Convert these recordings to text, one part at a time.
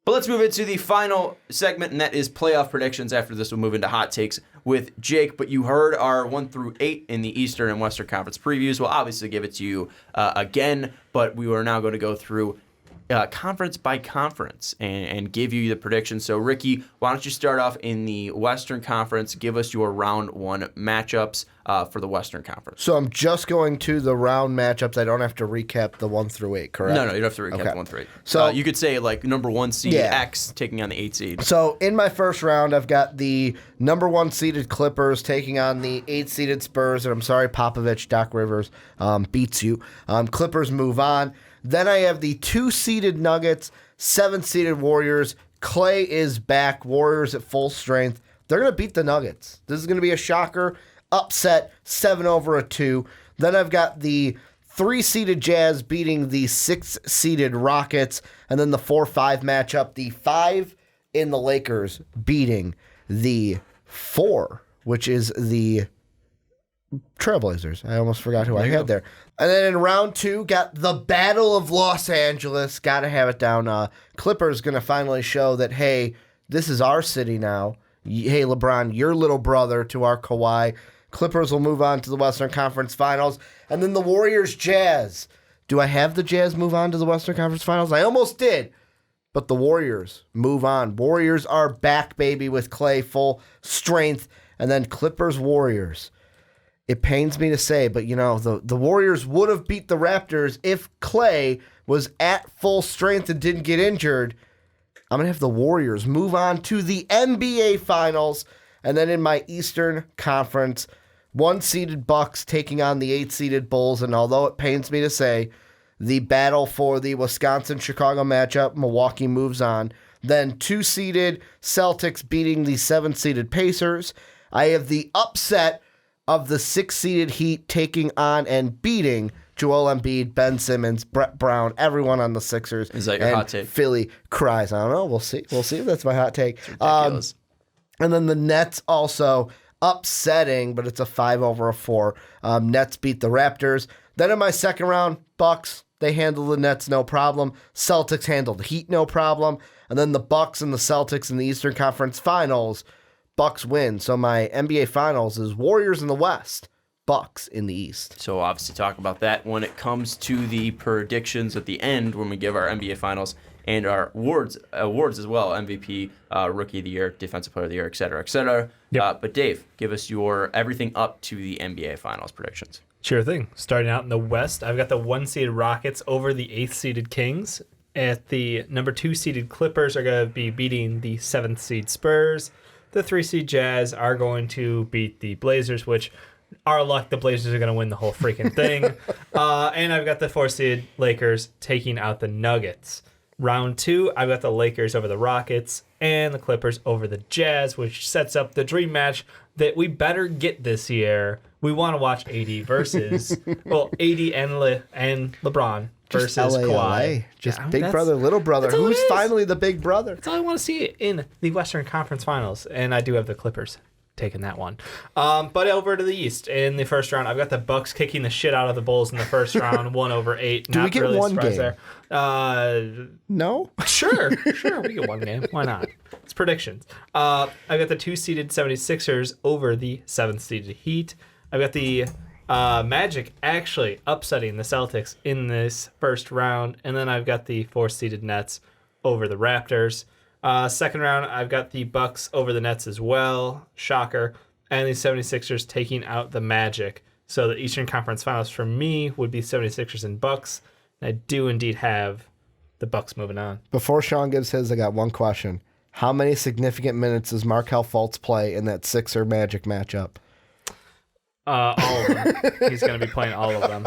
But let's move into the final segment, and that is playoff predictions. After this, we'll move into hot takes with Jake. But you heard our 1 through 8 in the Eastern and Western Conference previews. We'll obviously give it to you again, but we are now going to go through conference by conference and give you the predictions. So, Ricky, why don't you start off in the Western Conference? Give us your round 1 matchups for the Western Conference. So I'm just going to the round matchups. I don't have to recap the 1 through 8, correct? No, you don't have to recap the 1 through 8. So you could say like number 1 seed X taking on the 8 seed. So in my first round, I've got the number 1 seeded Clippers taking on the 8 seeded Spurs. And I'm sorry, Popovich, Doc Rivers beats you. Clippers move on. Then I have the 2 seeded Nuggets, 7 seeded Warriors. Clay is back. Warriors at full strength. They're going to beat the Nuggets. This is going to be a shocker. Upset, 7-2. Then I've got the 3 seeded Jazz beating the 6 seeded Rockets. And then the 4-5 matchup, the 5 in the Lakers beating the 4, which is the Trailblazers. I almost forgot who I had there. And then in round 2, got the Battle of Los Angeles. Got to have it down. Clippers going to finally show that, hey, this is our city now. Hey, LeBron, your little brother to our Kawhi. Clippers will move on to the Western Conference Finals. And then the Warriors Jazz. Do I have the Jazz move on to the Western Conference Finals? I almost did. But the Warriors move on. Warriors are back, baby, with Clay full strength. And then Clippers Warriors. It pains me to say, but, you know, the Warriors would have beat the Raptors if Clay was at full strength and didn't get injured. I'm going to have the Warriors move on to the NBA Finals. And then in my Eastern Conference, 1-seeded Bucks taking on the 8-seeded Bulls. And although it pains me to say, the battle for the Wisconsin-Chicago matchup, Milwaukee moves on. Then 2-seeded Celtics beating the 7-seeded Pacers. I have the upset of the 6-seeded Heat taking on and beating Joel Embiid, Ben Simmons, Brett Brown, everyone on the Sixers. Is that your hot take? Philly cries. I don't know. We'll see. We'll see if that's my hot take. Ridiculous. And then the Nets also upsetting, but it's a 5-4. Nets beat the Raptors. Then in my second round, Bucks, they handle the Nets no problem. Celtics handle the Heat no problem. And then the Bucks and the Celtics in the Eastern Conference Finals, Bucks win. So my NBA Finals is Warriors in the West, Bucks in the East. So we'll obviously talk about that when it comes to the predictions at the end when we give our NBA Finals and our awards as well, MVP, Rookie of the Year, Defensive Player of the Year, et cetera, et cetera. Yep. But Dave, give us your everything up to the NBA Finals predictions. Sure thing. Starting out in the West, I've got the 1-seeded Rockets over the 8th-seeded Kings. At the number 2-seeded Clippers are going to be beating the 7th-seed Spurs. The 3-seed Jazz are going to beat the Blazers, which, our luck, the Blazers are going to win the whole freaking thing. And I've got the 4-seed Lakers taking out the Nuggets. Round 2, I've got the Lakers over the Rockets and the Clippers over the Jazz, which sets up the dream match that we better get this year. We want to watch AD versus, well, AD and LeBron versus just Kawhi. Just big brother, little brother. Who's finally the big brother? That's all I want to see in the Western Conference Finals. And I do have the Clippers taking that one. But over to the East, in the first round, I've got the Bucks kicking the shit out of the Bulls in the first round, 1-8. Do we get really one game? There. No? Sure, we get one game. Why not? It's predictions. I've got the 2-seeded 76ers over the 7th-seeded Heat. I've got the Magic actually upsetting the Celtics in this first round. And then I've got the 4th-seeded Nets over the Raptors. Second round, I've got the Bucks over the Nets as well. Shocker. And the 76ers taking out the Magic. So the Eastern Conference Finals for me would be 76ers and Bucks. And I do indeed have the Bucks moving on. Before Sean gives his, I got one question. How many significant minutes does Markelle Fultz play in that Sixer Magic matchup? All of them. He's going to be playing all of them.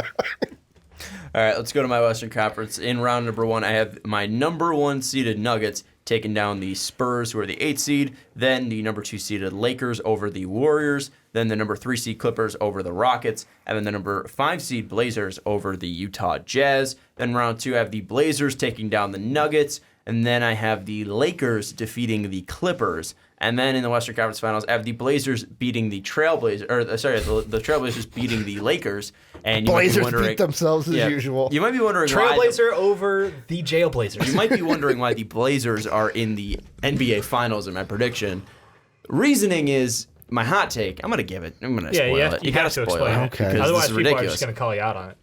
All right, let's go to my Western Conference. In round number 1, I have my number 1 seeded Nuggets taking down the Spurs, who are the 8th seed. Then the number 2 seeded Lakers over the Warriors. Then the number 3 seed Clippers over the Rockets. And then the number 5 seed Blazers over the Utah Jazz. Then round 2, I have the Blazers taking down the Nuggets. And then I have the Lakers defeating the Clippers. And then in the Western Conference Finals, I have the Blazers beating the Trailblazers, the Trailblazers beating the Lakers. And you Blazers might be wondering, beat themselves as usual. You might be wondering Trailblazer over the Jailblazers. You might be wondering why the Blazers are in the NBA Finals in my prediction. Reasoning is my hot take. I'm going to give it. I'm going to spoil it. You got to spoil it. Okay. Because Otherwise, this is people are ridiculous. just going to call you out on it.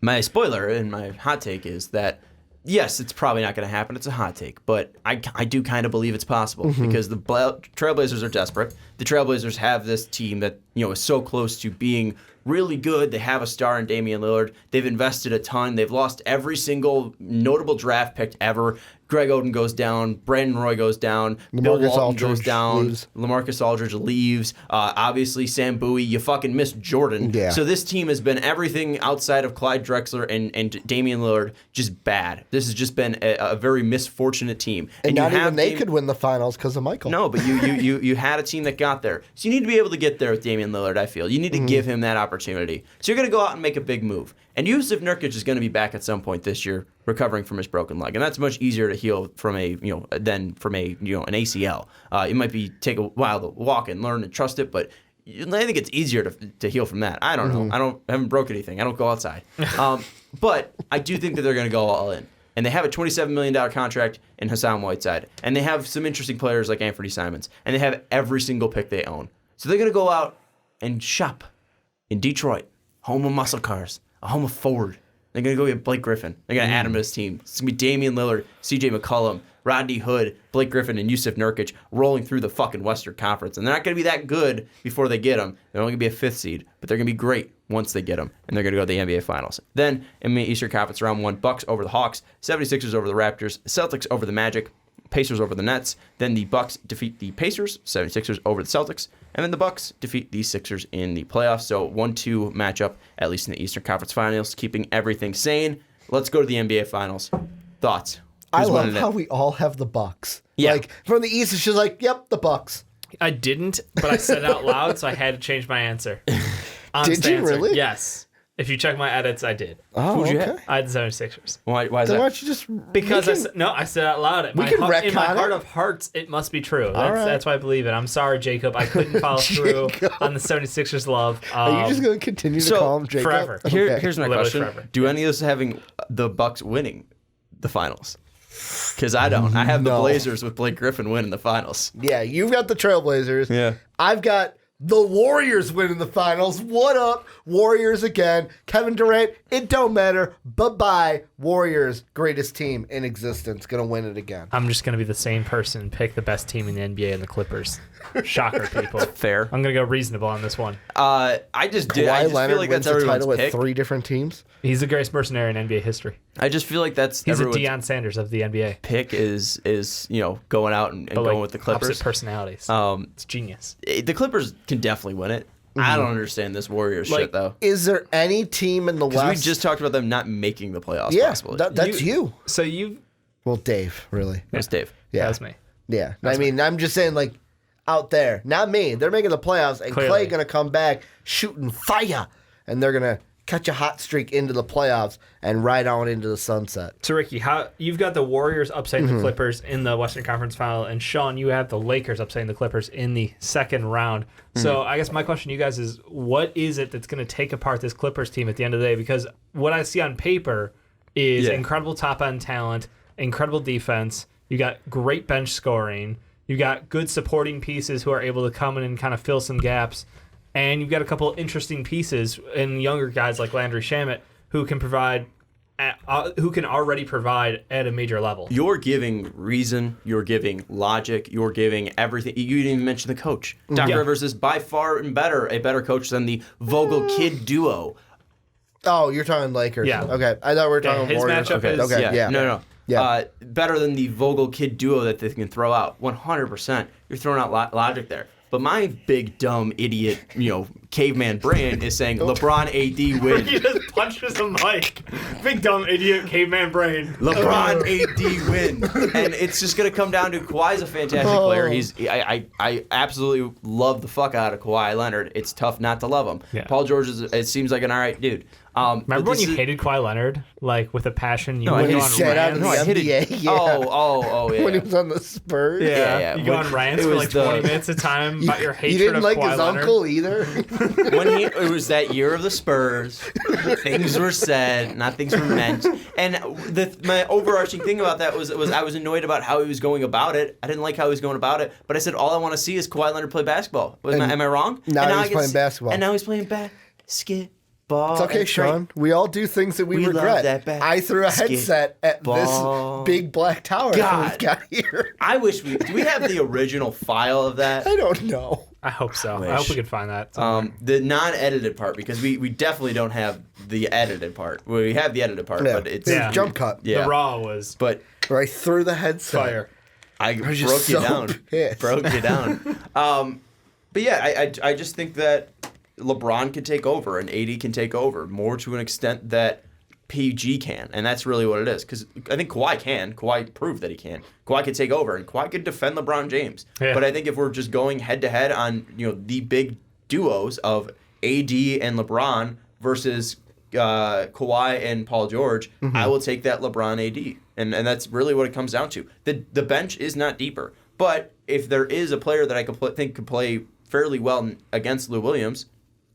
My spoiler and my hot take is that, yes, it's probably not going to happen. It's a hot take. But I do kind of believe it's possible because the Trailblazers are desperate. The Trailblazers have this team that is so close to being really good. They have a star in Damian Lillard. They've invested a ton. They've lost every single notable draft pick ever. Greg Oden goes down. Brandon Roy goes down. Bill Walton goes down. Leaves. LaMarcus Aldridge leaves. Obviously, Sam Bowie. You fucking missed Jordan. Yeah. So this team has been everything outside of Clyde Drexler and Damian Lillard just bad. This has just been a very misfortunate team. And you not have even they could win the finals because of Michael. No, but you had a team that got there. So you need to be able to get there with Damian Lillard, I feel. You need to give him that opportunity. So you're going to go out and make a big move. And Yusuf Nurkic is going to be back at some point this year, recovering from his broken leg, and that's much easier to heal from than from an ACL. It might take a while to walk and learn and trust it, but I think it's easier to heal from that. I don't know. I haven't broke anything. I don't go outside. But I do think that they're going to go all in. And they have a $27 million contract in Hassan Whiteside. And they have some interesting players like Anthony Simons. And they have every single pick they own. So they're going to go out and shop in Detroit, home of muscle cars, a home of Ford. They're going to go get Blake Griffin. They're going to add him to his team. It's going to be Damian Lillard, CJ McCollum, Rodney Hood, Blake Griffin, and Yusuf Nurkic rolling through the fucking Western Conference. And they're not going to be that good before they get them. They're only going to be a fifth seed, but they're going to be great once they get them. And they're going to go to the NBA Finals. Then, in the Eastern Conference Round 1, Bucks over the Hawks, 76ers over the Raptors, Celtics over the Magic, Pacers over the Nets. Then the Bucks defeat the Pacers, 76ers over the Celtics. And then the Bucks defeat the Sixers in the playoffs. So 1-2 matchup, at least in the Eastern Conference Finals, keeping everything sane. Let's go to the NBA Finals. Thoughts? I love how we all have the Bucks. Yeah. Like from the East, it's just like, yep, the Bucks. I didn't, but I said it out loud, so I had to change my answer. Honest Did you answer. really? Yes. If you check my edits, I did. Oh, Who'd you okay. have? I had the 76ers. Why is Then why that? don't you just Because we can- I said out loud. In We my can heart, in my retcon it. heart of hearts, it must be true. right. That's why I believe it. I'm sorry, Jacob. I couldn't follow through on the 76ers love. Are you just going to continue to so, call him Jacob? forever. Okay. Here's my Literally question. forever. Do any of us having the Bucks winning the finals? Because I don't. I have the No. Blazers with Blake Griffin winning the finals. Yeah, you've got the Trailblazers. Yeah. I've got the Warriors winning the finals. What up, Warriors again? Kevin Durant, it don't matter. Bye-bye, Warriors, greatest team in existence. Gonna win it again. I'm just going to be the same person and pick the best team in the NBA and the Clippers. Shocker, people. Fair. I'm going to go reasonable on this one. I just Kawhi I just Leonard feel like wins that's the everyone's title with pick. 3 different teams. He's the greatest mercenary in NBA history. I just feel like that's He's a everyone's Deion Sanders of the NBA. pick is going out and But going like with the Clippers. opposite personalities. It's genius. The Clippers can definitely win it. I don't understand this Warriors shit though. Is there any team in the Because West? we just talked about them not making the playoffs. yeah, possibly. that's you. So you... Well, Dave, really. That's Dave. Yeah, That's me. Yeah, I mean, I'm just saying, like, out there, not me. They're making the playoffs, and Clearly. Clay gonna come back shooting fire, and they're gonna catch a hot streak into the playoffs and ride on into the sunset. So Ricky, you've got the Warriors upsetting Mm-hmm. the Clippers in the Western Conference Final, and Sean, you have the Lakers upsetting the Clippers in the second round. Mm-hmm. So I guess my question to you guys is, what is it that's going to take apart this Clippers team at the end of the day? Because what I see on paper is incredible top end talent, incredible defense. You got great bench scoring. You got good supporting pieces who are able to come in and kind of fill some gaps. And you've got a couple interesting pieces and younger guys like Landry Shamet who can provide, who can already provide at a major level. You're giving reason. You're giving logic. You're giving everything. You didn't even mention the coach. Doc Yeah. Rivers is by far and a better coach than the Vogel Kid duo. Oh, you're talking Lakers. Yeah. Okay. I thought we were talking his Warriors. matchup Okay. is- Okay. Yeah. No. Yeah. Better than the Vogel Kid duo that they can throw out. 100%. You're throwing out logic there. But my big dumb idiot, caveman brain is saying LeBron AD win. He just punches the mic. Big dumb idiot caveman brain. LeBron AD win. And it's just gonna come down to Kawhi's a fantastic player. I absolutely love the fuck out of Kawhi Leonard. It's tough not to love him. Yeah. Paul George it seems like an alright dude. Remember when you hated Kawhi Leonard, like with a passion? You when would he go on sat out of the rants. NBA, yeah. Oh, yeah. When he was on the Spurs. Yeah. You go on rants for like 20 minutes at a time about your hatred You didn't of like Kawhi his Leonard. uncle either? It was that year of the Spurs, things were said, not things were meant. And my overarching thing about that was I was annoyed about how he was going about it. I didn't like how he was going about it, but I said all I want to see is Kawhi Leonard play basketball. Am I wrong? Now he's playing basketball. And now he's playing basketball. It's okay, Sean. We all do things that we love regret. that I threw a headset at this big black tower that we've got here. I wish do we have the original file of that? I don't know. I hope so. I hope we can find that. The non-edited part, because we definitely don't have the edited part. We have the edited part, but it's jump cut. Yeah. The raw was Where I threw the headset. fire. I was broke just you so down. pissed. Broke you down. But yeah, I just think that LeBron can take over and AD can take over more to an extent that PG can, and that's really what it is. Because I think Kawhi can. Kawhi proved that he can. Kawhi could take over, and Kawhi could defend LeBron James. Yeah. But I think if we're just going head to head on the big duos of AD and LeBron versus Kawhi and Paul George, I will take that LeBron AD, and that's really what it comes down to. The bench is not deeper, but if there is a player that I think could play fairly well against Lou Williams,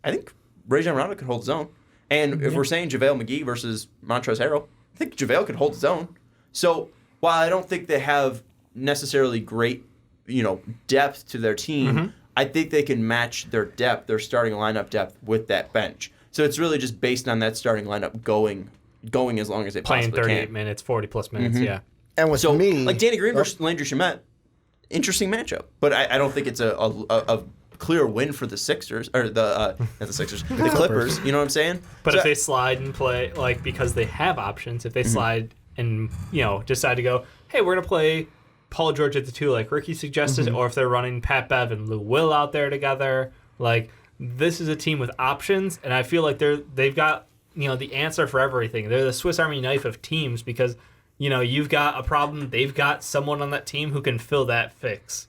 I think Rajon Rondo could hold his own. And if we're saying JaVale McGee versus Montrezl Harrell, I think JaVale could hold his own. So while I don't think they have necessarily great, depth to their team, I think they can match their depth, their starting lineup depth, with that bench. So it's really just based on that starting lineup going as long as they Playing possibly 38 can. minutes, 40-plus minutes, yeah. And with So me... like Danny Green versus Landry Shamet, interesting matchup. But I don't think it's a clear win for the Sixers, or not the Sixers, the Clippers. You know what I'm saying? But So if they slide and play, like, because they have options, if they slide and, decide to go, hey, we're going to play Paul George at the 2 like Ricky suggested, or if they're running Pat Bev and Lou Will out there together, like, this is a team with options, and I feel like they've got, the answer for everything. They're the Swiss Army knife of teams because, you've got a problem, they've got someone on that team who can fill that fix.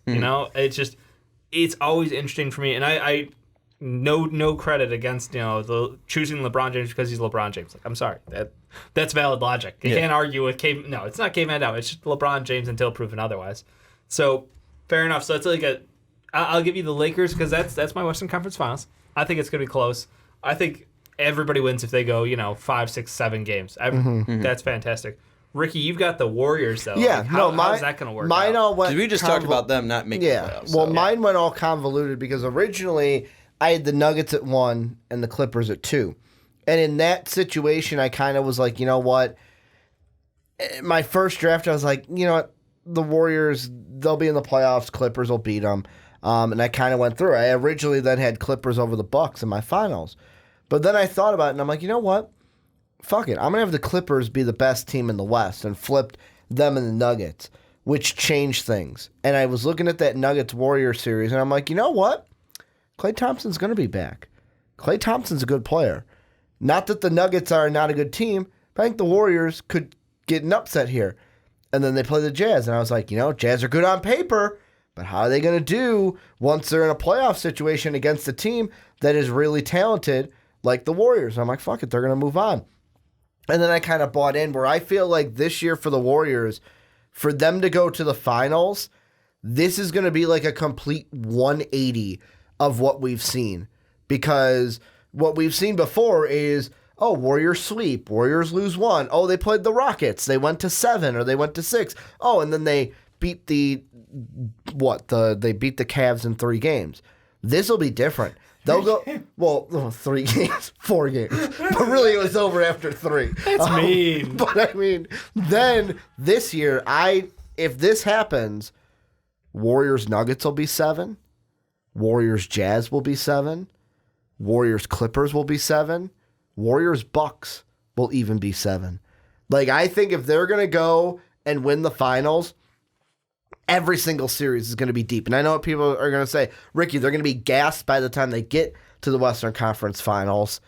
It's always interesting for me, and I no credit against choosing LeBron James because he's LeBron James. Like, I'm sorry, that's valid logic. You can't argue with No, it's not caveman down. It's just LeBron James until proven otherwise. So fair enough. So it's like I'll give you the Lakers because that's my Western Conference Finals. I think it's gonna be close. I think everybody wins if they go 5, 6, 7 games. That's fantastic. Ricky, you've got the Warriors, though. Yeah, how's that going to work mine out? all went... Because we just talked about them not making the playoffs. Well, mine went all convoluted because originally I had the Nuggets at 1 and the Clippers at 2. And in that situation, I kind of was like, you know what? My first draft, I was like, you know what? The Warriors, they'll be in the playoffs. Clippers will beat them. And I kind of went through. I originally then had Clippers over the Bucks in my finals. But then I thought about it, and I'm like, you know what? Fuck it. I'm going to have the Clippers be the best team in the West and flipped them and the Nuggets, which changed things. And I was looking at that Nuggets-Warriors series, and I'm like, you know what? Klay Thompson's going to be back. Klay Thompson's a good player. Not that the Nuggets are not a good team, but I think the Warriors could get an upset here. And then they play the Jazz, and I was like, Jazz are good on paper, but how are they going to do once they're in a playoff situation against a team that is really talented like the Warriors? I'm like, fuck it, they're going to move on. And then I kind of bought in where I feel like this year for the Warriors, for them to go to the finals, this is going to be like a complete 180 of what we've seen. Because what we've seen before is, Warriors sweep, Warriors lose 1. Oh, they played the Rockets. They went to 7 or they went to 6. Oh, and then they beat they beat the Cavs in 3 games. This will be different. They'll go, 3 games, 4 games. But really it was over after 3. That's mean. But I mean, then this year, if this happens, Warriors Nuggets will be 7. Warriors Jazz will be 7. Warriors Clippers will be 7. Warriors Bucks will even be 7. Like, I think if they're going to go and win the finals, every single series is going to be deep. And I know what people are going to say, Ricky, they're going to be gassed by the time they get to the Western Conference Finals.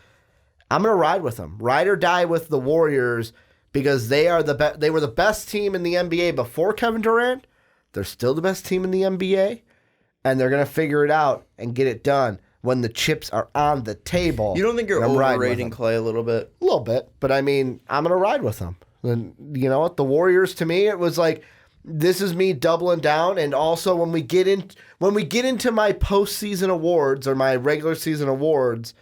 I'm going to ride with them. Ride or die with the Warriors because they are they were the best team in the NBA before Kevin Durant. They're still the best team in the NBA. And they're going to figure it out and get it done when the chips are on the table. You don't think you're I'm riding with overrating them. Clay a little bit? A little bit, but I mean, I'm going to ride with them. And you know what? The Warriors, to me, it was like, this is me doubling down. And also when we get into my postseason awards or my regular season awards,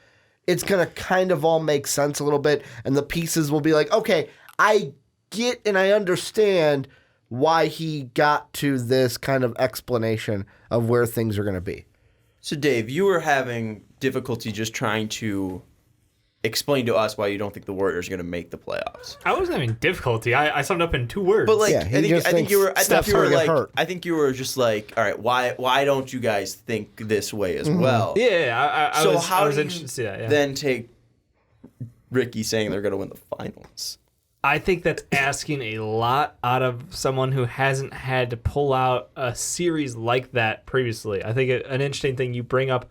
it's going to kind of all make sense a little bit. And the pieces will be like, okay, I get and I understand why he got to this kind of explanation of where things are going to be. So, Dave, you were having difficulty just trying to explain to us why you don't think the Warriors are going to make the playoffs. I wasn't having difficulty. I summed up in 2 words. But like, Yeah, I think you were like, hurt. I think you were just like, all right, why don't you guys think this way as well? yeah, I was do interested to see that. Yeah. then take Ricky saying they're going to win the finals? I think that's asking a lot out of someone who hasn't had to pull out a series like that previously. I think an interesting thing you bring up,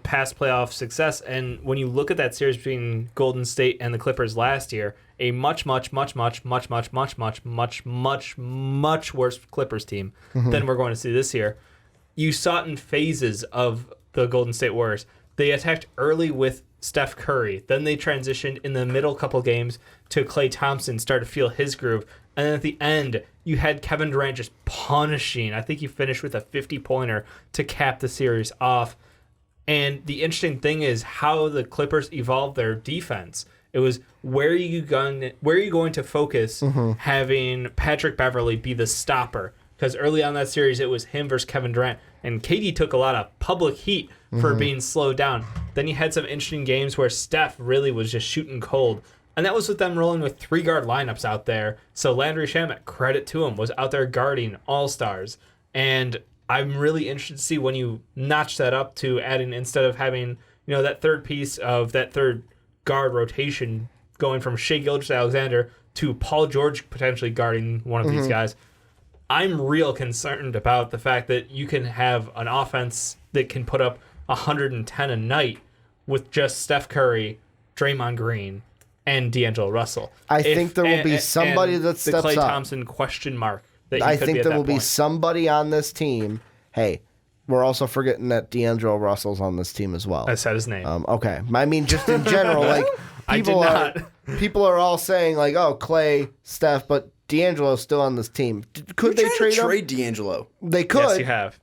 past playoff success, and when you look at that series between Golden State and the Clippers last year, a much worse Clippers team than we're going to see this year. You saw it in phases of the Golden State Warriors. They attacked early with Steph Curry. Then they transitioned in the middle couple games to Klay Thompson, start to feel his groove. And then at the end, you had Kevin Durant just punishing. I think he finished with a 50-pointer to cap the series off. And the interesting thing is how the Clippers evolved their defense. It was where are you going to focus having Patrick Beverley be the stopper? Because early on in that series, it was him versus Kevin Durant. And KD took a lot of public heat for being slowed down. Then you had some interesting games where Steph really was just shooting cold. And that was with them rolling with 3-guard lineups out there. So Landry Shamet, credit to him, was out there guarding all-stars. And I'm really interested to see when you notch that up to adding, instead of having, that third piece of that third guard rotation going from Shai Gilgeous-Alexander to Paul George potentially guarding one of these guys. I'm real concerned about the fact that you can have an offense that can put up 110 a night with just Steph Curry, Draymond Green, and D'Angelo Russell. I think there will be somebody that steps the Klay up. Thompson question mark. I think there will be somebody on this team. Hey, we're also forgetting that D'Angelo Russell's on this team as well. I said his name. Okay. I mean, just in general, like people are all saying like, oh, Klay, Steph, but D'Angelo's still on this team. Could they trade D'Angelo? They could. Yes, you have.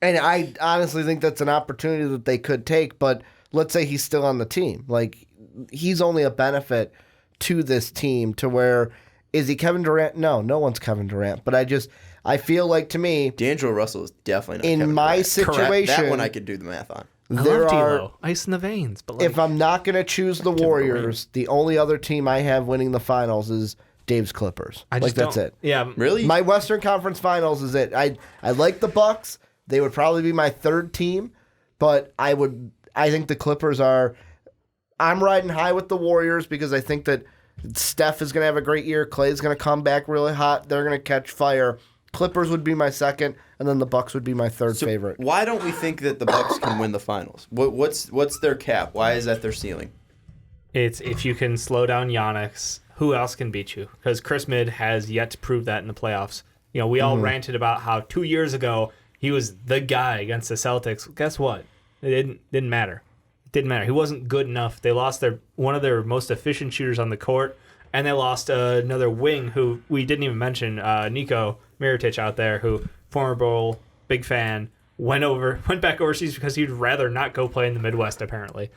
And I honestly think that's an opportunity that they could take, but let's say he's still on the team. Like, he's only a benefit to this team to where, is he Kevin Durant? No one's Kevin Durant. But I feel like, to me, D'Angelo Russell is definitely not in Kevin my Durant. situation, Correct. That one I could do the math on. I love D'Lo. Ice in the veins. But if I'm not going to choose the Warriors, the only other team I have winning the finals is Dave's Clippers. That's it. Yeah. Really? My Western Conference Finals is it. I like the Bucks. They would probably be my third team, but I think the Clippers are. I'm riding high with the Warriors because I think that Steph is going to have a great year. Clay's going to come back really hot. They're going to catch fire. Clippers would be my second, and then the Bucks would be my third favorite. Why don't we think that the Bucks can win the finals? What's their cap? Why is that their ceiling? It's if you can slow down Giannis, who else can beat you? Because Chris Mid has yet to prove that in the playoffs. We all ranted about how 2 years ago he was the guy against the Celtics. Guess what? It didn't matter. It didn't matter. He wasn't good enough. They lost one of their most efficient shooters on the court, and they lost another wing who we didn't even mention, Nico Mirotic out there, who former Bowl, big fan, went back overseas because he'd rather not go play in the Midwest, apparently.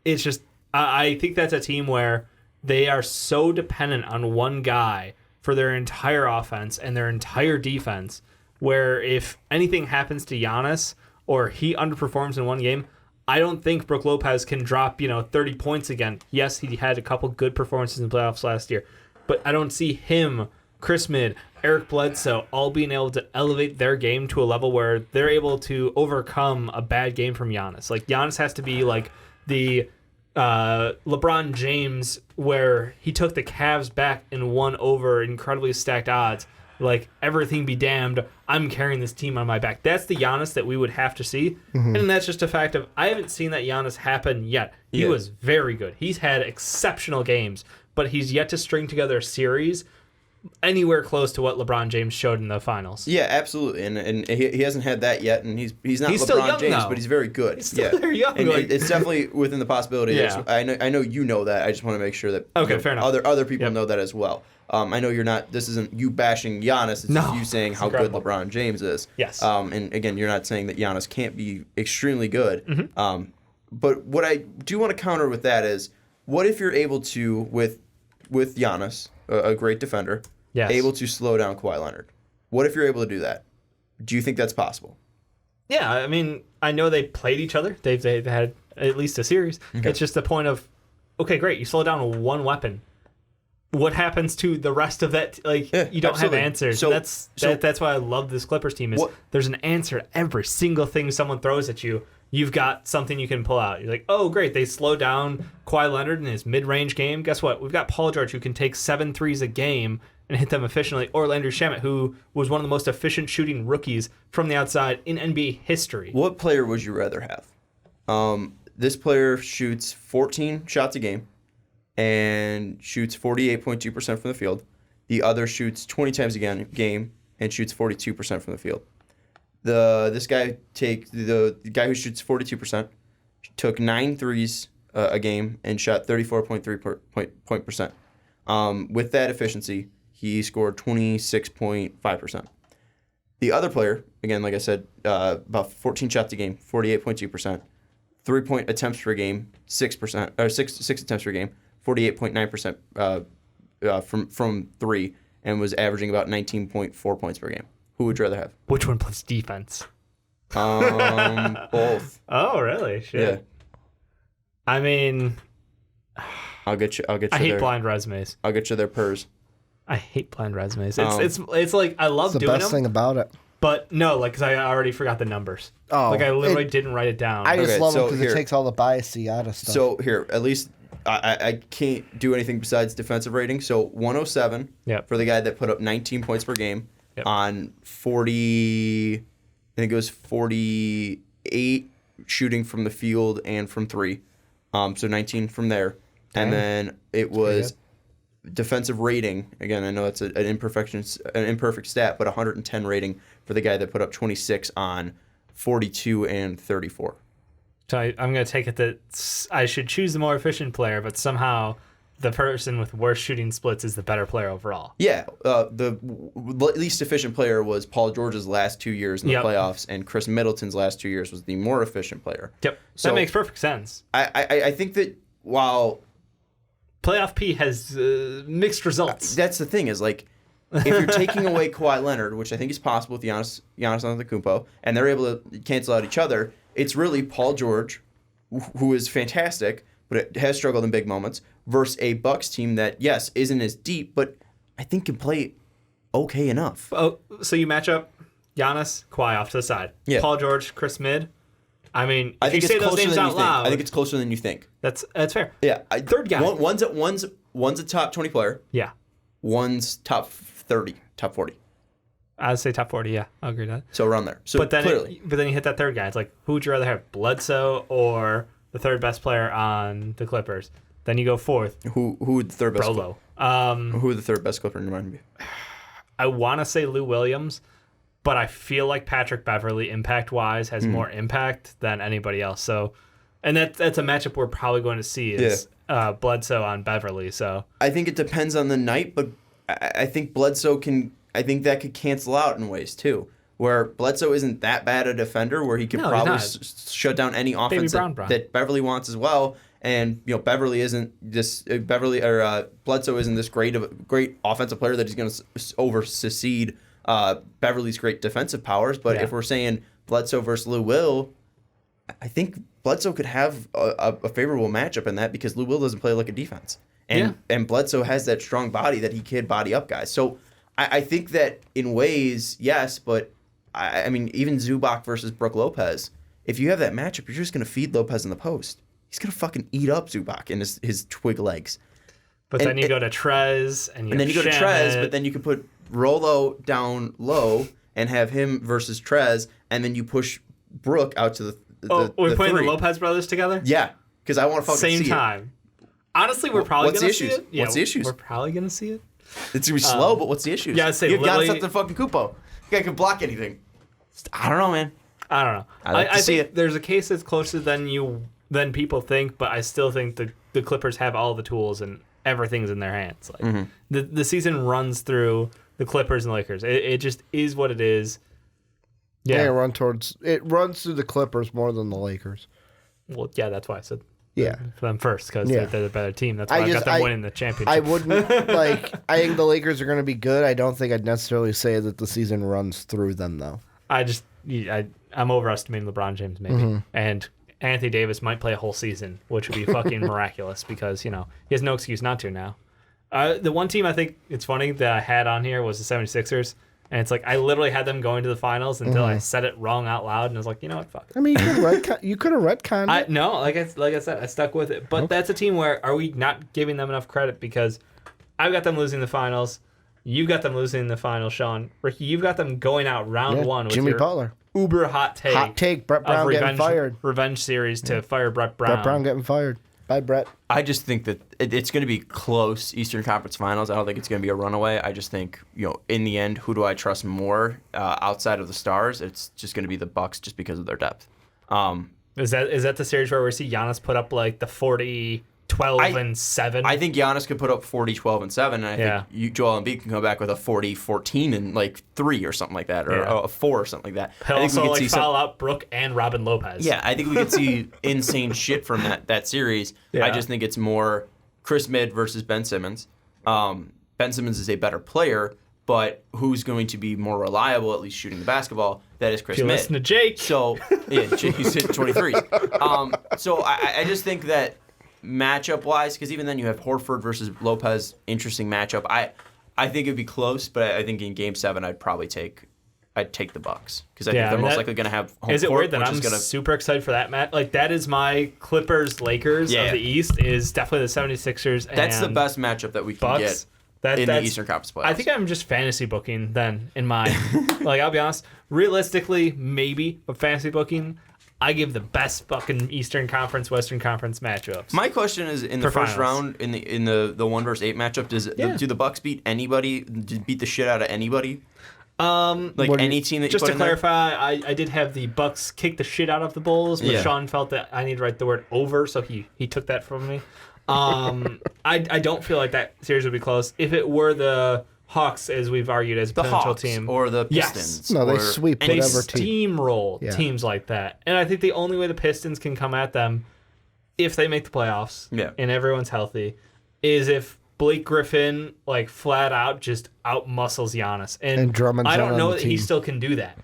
It's just, I think that's a team where they are so dependent on one guy for their entire offense and their entire defense, where if anything happens to Giannis or he underperforms in one game, I don't think Brook Lopez can drop 30 points again. Yes, he had a couple good performances in the playoffs last year, but I don't see him, Chris Mid, Eric Bledsoe, all being able to elevate their game to a level where they're able to overcome a bad game from Giannis. Like, Giannis has to be like the LeBron James, where he took the Cavs back and won over incredibly stacked odds. Like, everything be damned, I'm carrying this team on my back. That's the Giannis that we would have to see. And that's just a fact of, I haven't seen that Giannis happen yet. He was very good. He's had exceptional games, but he's yet to string together a series anywhere close to what LeBron James showed in the finals. Yeah, absolutely, and he hasn't had that yet, and he's not He's LeBron still young, James, though. but he's very good. He's still very young. And it's definitely within the possibility. Yeah. I know you know that. I just want to make sure that fair enough. Other people Yep. know that as well. I know you're not. This isn't you bashing Giannis. It's just you saying how incredible. good LeBron James is. Yes. And again, you're not saying that Giannis can't be extremely good. Mm-hmm. But what I do want to counter with that is, what if you're able to with Giannis, a great defender, Yes. able to slow down Kawhi Leonard? What if you're able to do that? Do you think that's possible? Yeah, I mean, I know they played each other. They've had at least a series. Okay. It's just the point of, okay, great, you slow down one weapon. What happens to the rest of that? Like, you don't absolutely. have answers. So- That's why I love this Clippers team. Is there's an answer to every single thing someone throws at you. You've got something you can pull out. You're like, oh, great, they slow down Kawhi Leonard in his mid-range game. Guess what? We've got Paul George, who can take 7 threes a game and hit them efficiently, or Landry Shamet, who was one of the most efficient shooting rookies from the outside in NBA history. What player would you rather have? This player shoots 14 shots a game and shoots 48.2% from the field. The other shoots 20 times a game and shoots 42% from the field. The guy who shoots 42% took 9 threes a game and shot 34.3%. With that efficiency, he scored 26.5%. The other player, again, like I said, about 14 shots a game, 48.2%. 3-point attempts per game, 6%, or six attempts per game, 48.9% from three, and was averaging about 19.4 points per game. Who would you rather have? Which one plays defense? Both. Oh, really? Shit. Yeah. I mean, I'll get you. I hate their, blind resumes. I'll get you their purrs. I hate blind resumes. It's like I love It's the doing best them, thing about it. but no, like, 'cause I already forgot the numbers. Oh, Like I literally didn't write it down. I just Okay, love it so because here- it takes all the biasy out of stuff. So here, at least I can't do anything besides defensive rating. So 107 Yep. for the guy that put up 19 points per game Yep. on 40. I think it was 48 shooting from the field and from three. So 19 from there, and then it was defensive rating. Again, I know it's an imperfect stat, but 110 rating for the guy that put up 26 on 42 and 34. So I'm going to take it that I should choose the more efficient player, but somehow the person with worse shooting splits is the better player overall. Yeah, the least efficient player was Paul George's last 2 years in the Yep. playoffs, and Chris Middleton's last 2 years was the more efficient player. Yep. So- that makes perfect sense. I think that while Playoff P has mixed results. that's the thing is like if you're taking away Kawhi Leonard, which I think is possible with Giannis Antetokounmpo, and they're able to cancel out each other, it's really Paul George, who is fantastic, but it has struggled in big moments, versus a Bucks team that, yes, isn't as deep, but I think can play okay enough. Oh, so you match up Giannis, Kawhi off to the side. Yeah. Paul George, Chris Mid. I mean, I if you think say it's those closer names than you out think. loud, I think it's closer than you think. that's fair. Yeah, Third guy. One's a top 20 player. Yeah. One's top 30, top 40. I'd say top 40. Yeah, I'll agree with that. So around there. So But then, clearly, you hit that third guy. It's like, who would you rather have, Bledsoe or the third best player on the Clippers? Then you go fourth, who would the third best? Brolo. Who would the third best Clipper in your mind be? I want to say Lou Williams, but I feel like Patrick Beverley, impact-wise, has more impact than anybody else. So, and that's a matchup we're probably going to see is Bledsoe on Beverley. So I think it depends on the night, but I think Bledsoe can. I think that could cancel out in ways too, where Bledsoe isn't that bad a defender, where he could No, he's probably not. shut down any offense Brown. that Beverly wants as well. And Beverly isn't this Bledsoe isn't this great offensive player that he's going to oversecede Beverly's great defensive powers. But if we're saying Bledsoe versus Lou Will, I think Bledsoe could have a favorable matchup in that because Lou Will doesn't play like a defense. And Bledsoe has that strong body that he can body up guys. So I think that in ways, yes, but I mean, even Zubac versus Brook Lopez, if you have that matchup, you're just going to feed Lopez in the post. He's going to fucking eat up Zubac in his twig legs. But then you go to Trez, and then you go to Trez, but then you can put Rolo down low and have him versus Trez, and then you push Brook out to the we're playing three. the Lopez brothers together? Yeah, because I want to fucking Same see time. Honestly, we're probably What's going the to see issues? it. Yeah, What's the issues? We're probably going to see it. It's gonna be slow, but what's the issue? Yeah, I'd say you got Lily- something fucking Kupo. You guy can block anything. I don't know, man. I don't know. I see think it. there's a case that's closer than people think, but I still think the Clippers have all the tools and everything's in their hands. Like the season runs through the Clippers and Lakers. It just is what it is. Yeah. It runs through the Clippers more than the Lakers. Well, yeah, that's why I said Yeah. for them first because Yeah. they're the better team. That's why I got them winning the championship. I wouldn't I think the Lakers are going to be good. I don't think I'd necessarily say that the season runs through them though. I'm overestimating LeBron James maybe, and Anthony Davis might play a whole season, which would be fucking miraculous because he has no excuse not to now. The one team I think it's funny that I had on here was the 76ers, and it's like I literally had them going to the finals until I said it wrong out loud, and I was like, you know what, fuck it. I mean, you could have retconned it. No, like I said, I stuck with it. But that's a team where are we not giving them enough credit because I've got them losing the finals. You've got them losing the finals, Sean. Ricky, you've got them going out round one with Jimmy your Butler. uber hot take. Hot take, Brett Brown getting fired. Revenge series to fire Brett Brown. Brett Brown getting fired. Bye, Brett. I just think that it's going to be close Eastern Conference Finals. I don't think it's going to be a runaway. I just think, in the end, who do I trust more outside of the Stars? It's just going to be the Bucks just because of their depth. Is that the series where we see Giannis put up like the 40, 12, and 7? I think Giannis could put up 40, 12, and 7, and I think Joel Embiid can come back with a 40, 14, and like 3 or something like that, or a 4 or something like that. He'll I think also like foul out Brooke and Robin Lopez. Yeah, I think we could see insane shit from that series. Yeah. I just think it's more Chris Midd versus Ben Simmons. Ben Simmons is a better player, but who's going to be more reliable, at least shooting the basketball? That is Chris Midd. Listen to Jake. So, yeah, he's hitting 23s. So I just think that matchup-wise, because even then you have Horford versus Lopez, interesting matchup. I think it'd be close, but I think in Game 7 I'd take the Bucks because I think they're most likely going to have home Is it court, weird that I'm super excited for that match? Like, that is my Clippers-Lakers of the East is definitely the 76ers and that's the best matchup that we can Bucks. get in the Eastern Conference playoffs. I think I'm just fantasy booking then in my like, I'll be honest, realistically, maybe, but fantasy booking, I give the best fucking Eastern Conference, Western Conference matchups. My question is, in the first round, in the 1 versus 8 matchup, do the Bucks beat anybody? Beat the shit out of anybody? Any team that you just put to in there? clarify, I did have the Bucks kick the shit out of the Bulls, but Sean felt that I need to write the word over, so he took that from me. I don't feel like that series would be close. If it were the Hawks, as we've argued, as a potential Hawks team, or the Pistons. No, they or sweep they whatever team. steamroll teams like that. And I think the only way the Pistons can come at them, if they make the playoffs and everyone's healthy, is if Blake Griffin, like, flat out just out-muscles Giannis. And Drummond's I don't on know the that he team. still can do that.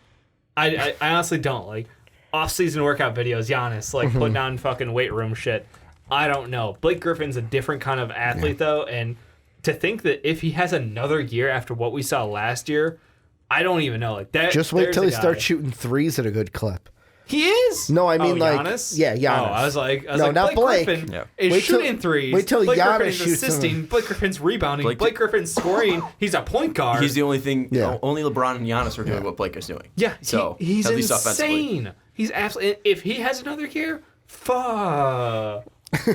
I honestly don't. Like, off-season workout videos, Giannis, like, putting on fucking weight room shit. I don't know. Blake Griffin's a different kind of athlete, though, and to think that if he has another year after what we saw last year, I don't even know. Like that. Just wait till he starts shooting threes at a good clip. He is. No, I mean Giannis? Giannis. Oh, I was like, not Blake. Griffin Yeah. is Wait till- shooting threes. wait till Blake Giannis Griffin is shoots assisting. them. Blake Griffin's rebounding. Blake Griffin's scoring. He's a point guard. He's the only thing. Yeah. Only LeBron and Giannis are doing what Blake is doing. Yeah. So he's at least offensively. insane. He's absolutely. If he has another year, fuck.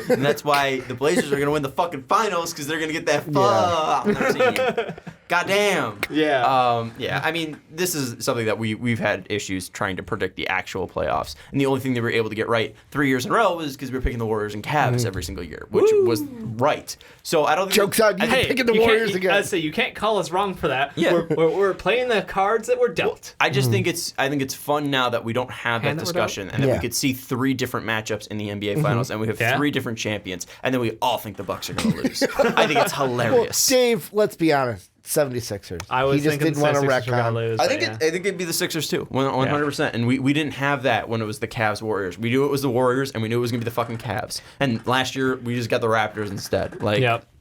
And that's why the Blazers are going to win the fucking finals because they're going to get that fuck. I've never seen you. Goddamn. Yeah. Yeah. I mean, this is something that we've had issues trying to predict the actual playoffs, and the only thing they were able to get right 3 years in a row was because we were picking the Warriors and Cavs every single year, which was right. So I don't think Joke's on you. Hey, Picking the you Warriors can't, again. I'd say you can't call us wrong for that. Yeah. We're playing the cards that were dealt. I just think it's fun now that we don't have that discussion and that we could see 3 different matchups in the NBA Finals and we have 3 different champions and then we all think the Bucks are going to lose. I think it's hilarious. Well, Dave, let's be honest. 76ers. I was he just thinking didn't want to Sixers were gonna retcon. lose. I think but I think it'd be the Sixers too, 100%. And we didn't have that when it was the Cavs Warriors. We knew it was the Warriors and we knew it was gonna be the fucking Cavs. And last year we just got the Raptors instead.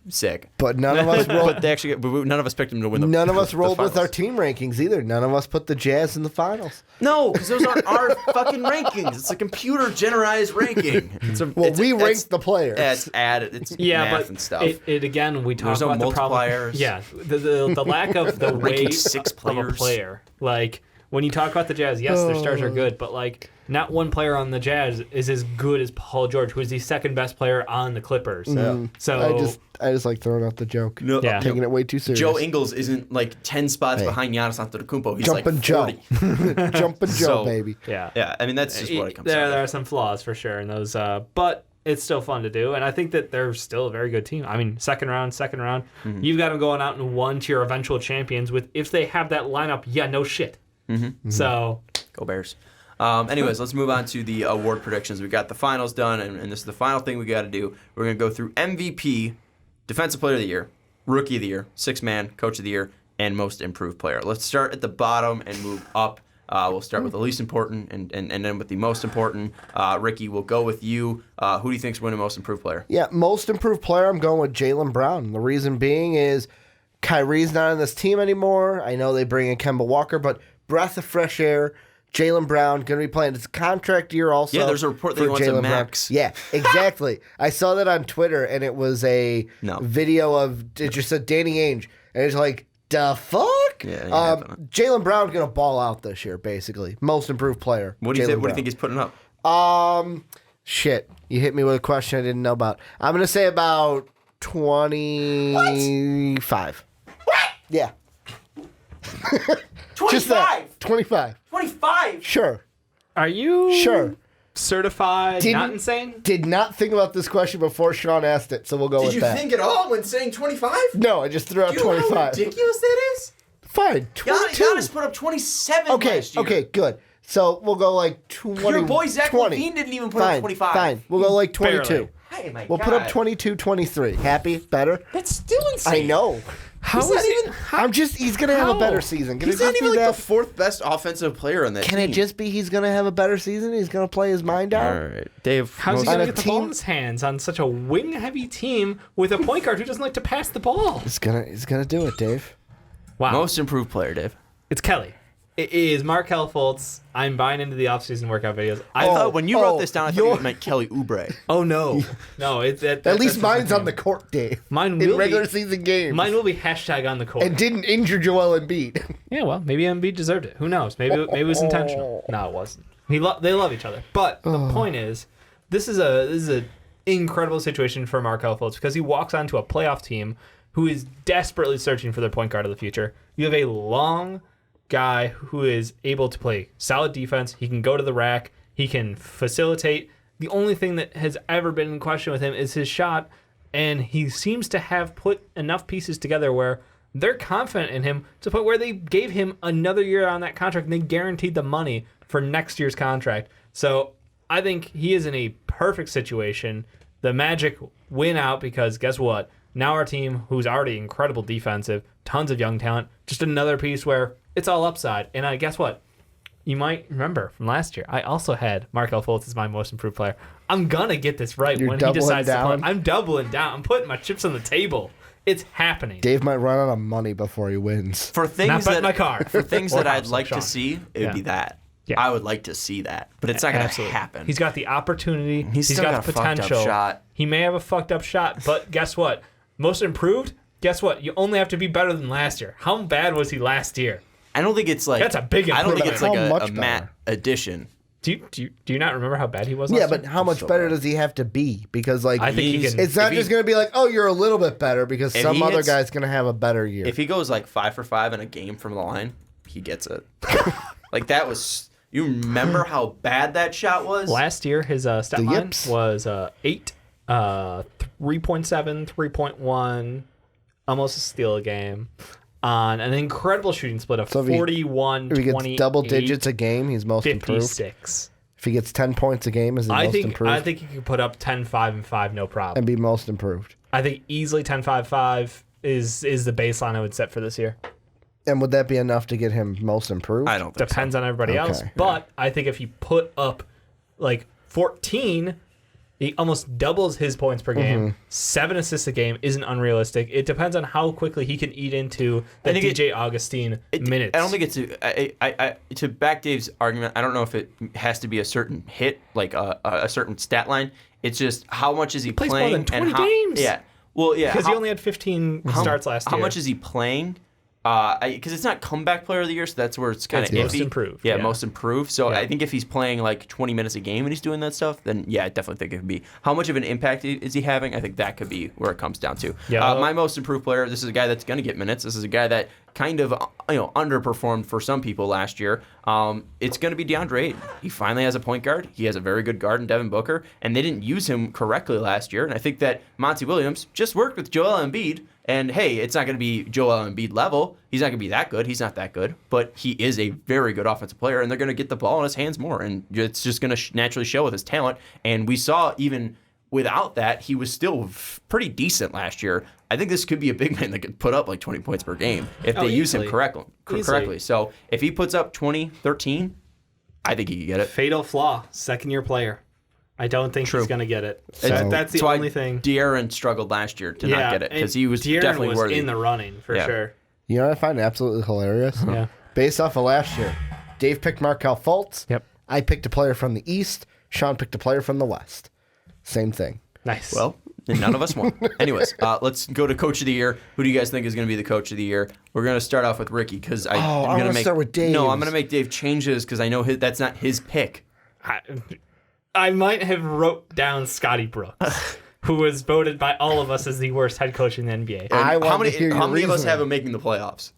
Sick. But none of us rolled. But they actually none of us picked them to win the. None of us rolled with our finals. team rankings either. None of us put the Jazz in the finals. No, because those aren't our fucking rankings. It's a computer generalized ranking. We ranked the players. It's added. It's yeah, math but and stuff. It again we talk There's no about the problem. multipliers. Yeah, the lack of the Ranking weight 6 of a players. player. Like when you talk about the Jazz, yes, their stars are good, but like not one player on the Jazz is as good as Paul George, who is the second best player on the Clippers. So I just like throwing out the joke. No, Yeah. Taking it way too serious. Joe Ingles isn't like 10 spots behind Giannis Antetokounmpo. He's Jumpin' like Joe. 40. Jumpin' Joe, So- baby. Yeah. Yeah, I mean, that's just what it comes down There to. are some flaws for sure in those, but it's still fun to do, and I think that they're still a very good team. I mean, second round, you've got them going out and one to your eventual champions with, if they have that lineup, yeah, no shit. So, Go Bears. Anyways, let's move on to the award predictions. We got the finals done, and this is the final thing we got to do. We're going to go through MVP, Defensive Player of the Year, Rookie of the Year, Sixth Man, Coach of the Year, and Most Improved Player. Let's start at the bottom and move up. We'll start with the least important and then with the most important. Ricky, we'll go with you. Who do you think's winning Most Improved Player? Yeah, most improved player, I'm going with Jaylen Brown. The reason being is Kyrie's not on this team anymore. I know they bring in Kemba Walker, but breath of fresh air. Jaylen Brown going to be playing. It's a contract year also. Yeah, there's a report that he wants a Jaylen max. Brown. Yeah, exactly. I saw that on Twitter, and it was a No. video of, it just said Danny Ainge, and it's like, the fuck? Yeah, ain't happening. Jaylen Brown's going to ball out this year, basically. Most improved player. What do you Jaylen think? What do Brown. you think he's putting up? Shit. You hit me with a question I didn't know about. I'm going to say about 25. What? Yeah. 25. Just that. 25. 25. Sure. are you Sure. certified Didn't- not insane? Did not think about this question before Sean asked it, so we'll go Did with you that. think at all when saying 25? No, I just threw out Do you know how 25. ridiculous that is? Fine. 22. Giannis put up 27 Okay, last year. okay, good. So we'll go like 20. Your boy Zach 20. Levine didn't even put Fine, up 25. Fine. We'll go like 22. Barely. Hey, my We'll God. put up 22, 23. Happy? Better? That's still I insane. know. How He's not is it? even- He's going to have a How? better season. Can He's it not just even be like that? the fourth best offensive player on that Can team. it just be he's going to have a better season? He's going to play his mind out? All right, Dave. How's he On going a to get the ball team- in his hands on such a wing-heavy team with a point guard who doesn't like to pass the ball? He's gonna do it, Dave. Wow. Most improved player, Dave. It's Kelly. It is Markelle Fultz. I'm buying into the offseason workout videos. I thought when you wrote oh, this down, I thought you're- you meant Kelly Oubre. Oh no, no! At least mine's on the court, Dave. Mine in will regular be- season games. Mine will be hashtag on the court. and didn't injure Joel Embiid. Yeah, well, maybe Embiid deserved it. Who knows? Maybe it was intentional. No, it wasn't. They love each other. But the point is, this is a incredible situation for Markelle Fultz because he walks onto a playoff team who is desperately searching for their point guard of the future. You have a long guy who is able to play solid defense. He can go to the rack. He can facilitate. The only thing that has ever been in question with him is his shot, and he seems to have put enough pieces together where they're confident in him to the point where they gave him another year on that contract and they guaranteed the money for next year's contract. So I think he is in a perfect situation. The Magic win out because guess what? Now our team, who's already incredible defensive, tons of young talent, just another piece where it's all upside. And guess what? You might remember from last year, I also had Markelle Fultz as my most improved player. I'm going to get this right You're when he doubling decides to down? play. I'm doubling down. I'm putting my chips on the table. It's happening. Dave might run out of money before he wins. For things Not betting that my car. for things Or that I'd house, like Sean. to see, it would Yeah. be that. Yeah. I would like to see that, but it's not going to Absolutely. happen. He's got the opportunity. He's still got got the a fucked up potential. shot. He may have a fucked up shot, but guess what? Most improved? Guess what? You only have to be better than last year. How bad was he last year? I don't think it's like That's a big I don't think it's like improvement. a How much Matt better? addition. Do you not remember how bad he was last Yeah, year? but how much so better bad. does he have to be? Because like I think he He's- can. it's not if just he- going to be like, oh, you're a little bit better because If some he other hits- guy's going to have a better year. If he goes like 5 for 5 in a game from the line, he gets it. Like that was. You remember how bad that shot was? Last year, his stat The line yips. was 8, 3.7, 3.1, almost a steal a game, on an incredible shooting split of So if he- 41, if he gets 28, double digits a game, he's most improved. 56. If he gets 10 points a game, is he I most think improved? he could put up 10, 5, and 5, no problem. and be most improved. I think easily 10, 5, 5 is the baseline I would set for this year. And would that be enough to get him most improved? I don't think Depends on everybody else. Okay. But I think if he put up like 14, he almost doubles his points per game. Mm-hmm. 7 assists a game isn't unrealistic. It depends on how quickly he can eat into the I think DJ Augustine minutes. I don't think it's to back Dave's argument. I don't know if it has to be a certain hit, like a certain stat line. It's just how much is he plays playing more than 20 and how, games. Yeah, well, yeah, because he how- only had 15 how- starts last year. How much is he playing, Because it's not comeback player of the year, so that's where it's kind of iffy. Most improved. Yeah, most improved. So Yeah. I think if he's playing like 20 minutes a game and he's doing that stuff, then yeah, I definitely think it could be. How much of an impact is he having? I think that could be where it comes down to. Yeah. My most improved player, this is a guy that's going to get minutes. This is a guy that kind of underperformed for some people last year. It's going to be DeAndre Ayton. He finally has a point guard. He has a very good guard in Devin Booker, and they didn't use him correctly last year. And I think that Monty Williams just worked with Joel Embiid. And hey, it's not going to be Joel Embiid level. He's not going to be that good. He's not that good, but he is a very good offensive player, and they're going to get the ball in his hands more, and it's just going to naturally show with his talent. And we saw even without that, he was still pretty decent last year. I think this could be a big man that could put up like 20 points per game if they use him correctly. So if he puts up 20, 13, I think he could get it. Fatal flaw, second-year player. I don't think he's going to get it. So- That's the only thing. De'Aaron struggled last year to not get it because he was De'Aaron definitely was worthy. in the running for sure. You know what I find absolutely hilarious? Yeah. Based off of last year, Dave picked Markelle Fultz. Yep. I picked a player from the East. Sean picked a player from the West. Same thing. Nice. Well, and none of us won. Anyways, let's go to Coach of the Year. Who do you guys think is going to be the Coach of the Year? We're going to start off with Ricky because I'm I going wanna start with Dave's. No, I'm going to make Dave changes because I know that's not his pick. I might have wrote down Scotty Brooks, who was voted by all of us as the worst head coach in the NBA. I how want to hear your many of us reasoning. have him making the playoffs?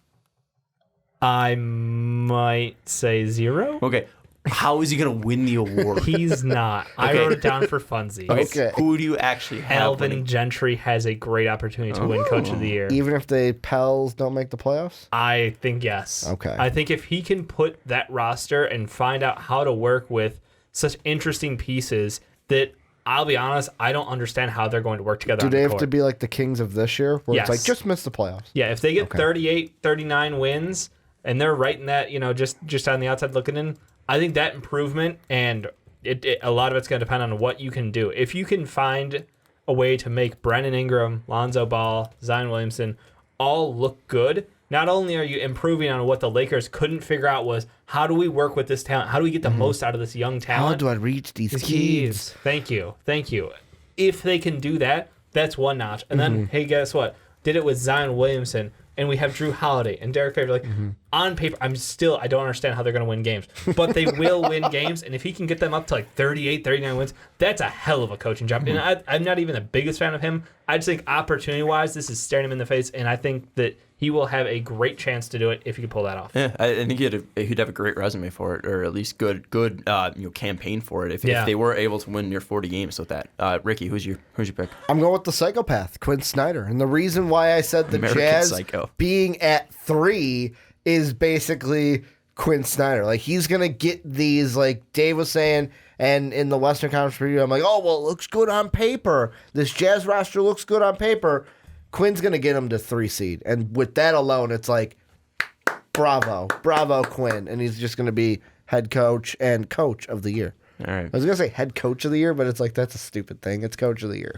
I might say 0. Okay. How is he going to win the award? He's not. I Okay. wrote it down for funsies. Okay. Who do you actually have? Alvin winning? Gentry has a great opportunity to win Coach of the Year. Even if the Pels don't make the playoffs? I think yes. Okay. I think if he can put that roster and find out how to work with such interesting pieces that, I'll be honest, I don't understand how they're going to work together. Do on they the have court. to be like the Kings of this year? Where Yes. it's like, just miss the playoffs. Yeah, if they get 38, 39 wins and they're right in that, just on the outside looking in, I think that improvement and a lot of it's going to depend on what you can do. If you can find a way to make Brandon Ingram, Lonzo Ball, Zion Williamson all look good, not only are you improving on what the Lakers couldn't figure out was how do we work with this talent? How do we get the most out of this young How talent? do I reach these These kids? Thank you. If they can do that, that's one notch. And then, hey, guess what? Did it with Zion Williamson, and we have Drew Holiday and Derek Favors. Like, on paper, I don't understand how they're going to win games. But they will win games, and if he can get them up to like 38, 39 wins, that's a hell of a coaching job. And I'm not even the biggest fan of him. I just think opportunity-wise, this is staring him in the face, and I think that he will have a great chance to do it if he can pull that off. Yeah, I think he'd have a great resume for it, or at least good campaign for it if they were able to win near 40 games with that. Ricky, who's your pick? I'm going with the psychopath, Quinn Snyder. And the reason why I said the American Jazz Psycho. being at 3 is basically Quinn Snyder. Like, he's going to get these, like Dave was saying, and in the Western Conference preview, I'm like, oh, well, it looks good on paper. This Jazz roster looks good on paper. Quinn's going to get him to 3 seed. And with that alone, it's like, bravo, Quinn. And he's just going to be head coach and coach of the year. All right. I was going to say head coach of the year, but it's like, that's a stupid thing. It's coach of the year.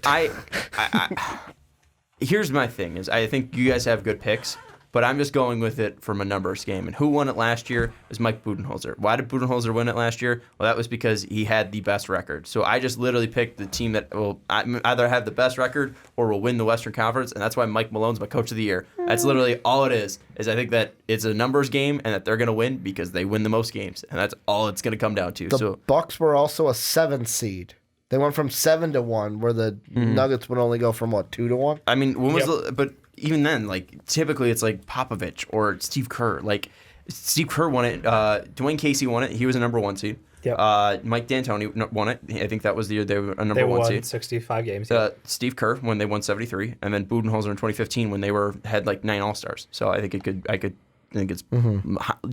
Here's my thing: is I think you guys have good picks, but I'm just going with it from a numbers game. And who won it last year is Mike Budenholzer. Why did Budenholzer win it last year? Well, that was because he had the best record. So I just literally picked the team that will either have the best record or will win the Western Conference, and that's why Mike Malone's my coach of the year. That's literally all it is I think that it's a numbers game and that they're going to win because they win the most games, and that's all it's going to come down to. The Bucks were also a 7 seed. They went from 7 to 1, where the Nuggets would only go from 2 to 1. I mean, when was but even then, like typically it's like Popovich or Steve Kerr. Like Steve Kerr won it. Dwayne Casey won it. He was a number 1 seed. Yep. Mike D'Antoni won it. I think that was the year they were a number They 1 won seed. 65 games. Steve Kerr when they won 73, and then Budenholzer in 2015 when they had like 9 All-Stars. So I think I think it's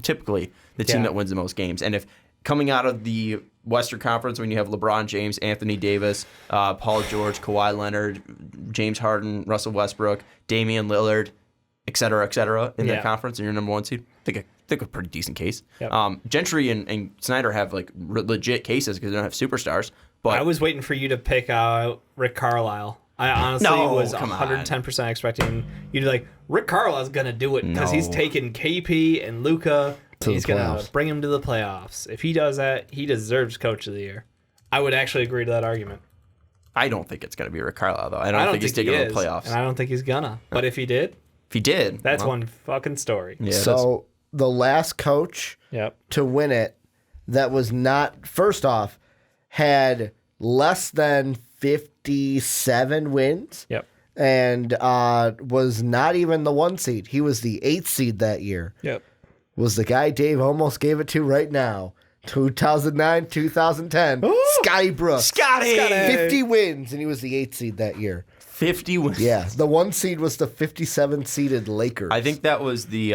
typically the team that wins the most games. And if coming out of the Western Conference, when you have LeBron James, Anthony Davis, Paul George, Kawhi Leonard, James Harden, Russell Westbrook, Damian Lillard, et cetera, in that conference, and you're number 1 seed, I think a pretty decent case. Yep. Gentry and Snyder have like legit cases because they don't have superstars. But I was waiting for you to pick out Rick Carlisle. I honestly was 110% expecting you to like, Rick Carlisle's going to do it because he's taken KP and Luka. He's going to bring him to the playoffs. If he does that, he deserves Coach of the Year. I would actually agree to that argument. I don't think it's going to be Rick Carlisle, though. I don't think he's taking the playoffs. And I don't think he's gonna. But if he did, If If he did. That's well, one fucking story. Yeah, So the last coach Yep. to win it that was not, first off, had less than 57 wins Yep. and was not even the 1 seed. He was the 8th seed that year. Yep. Was the guy Dave almost gave it to right now. 2009, 2010. Scotty Brooks. Scotty! 50 wins, and he was the 8th seed that year. 50 wins. Yeah, the 1 seed was the 57 seeded Lakers. I think that was the...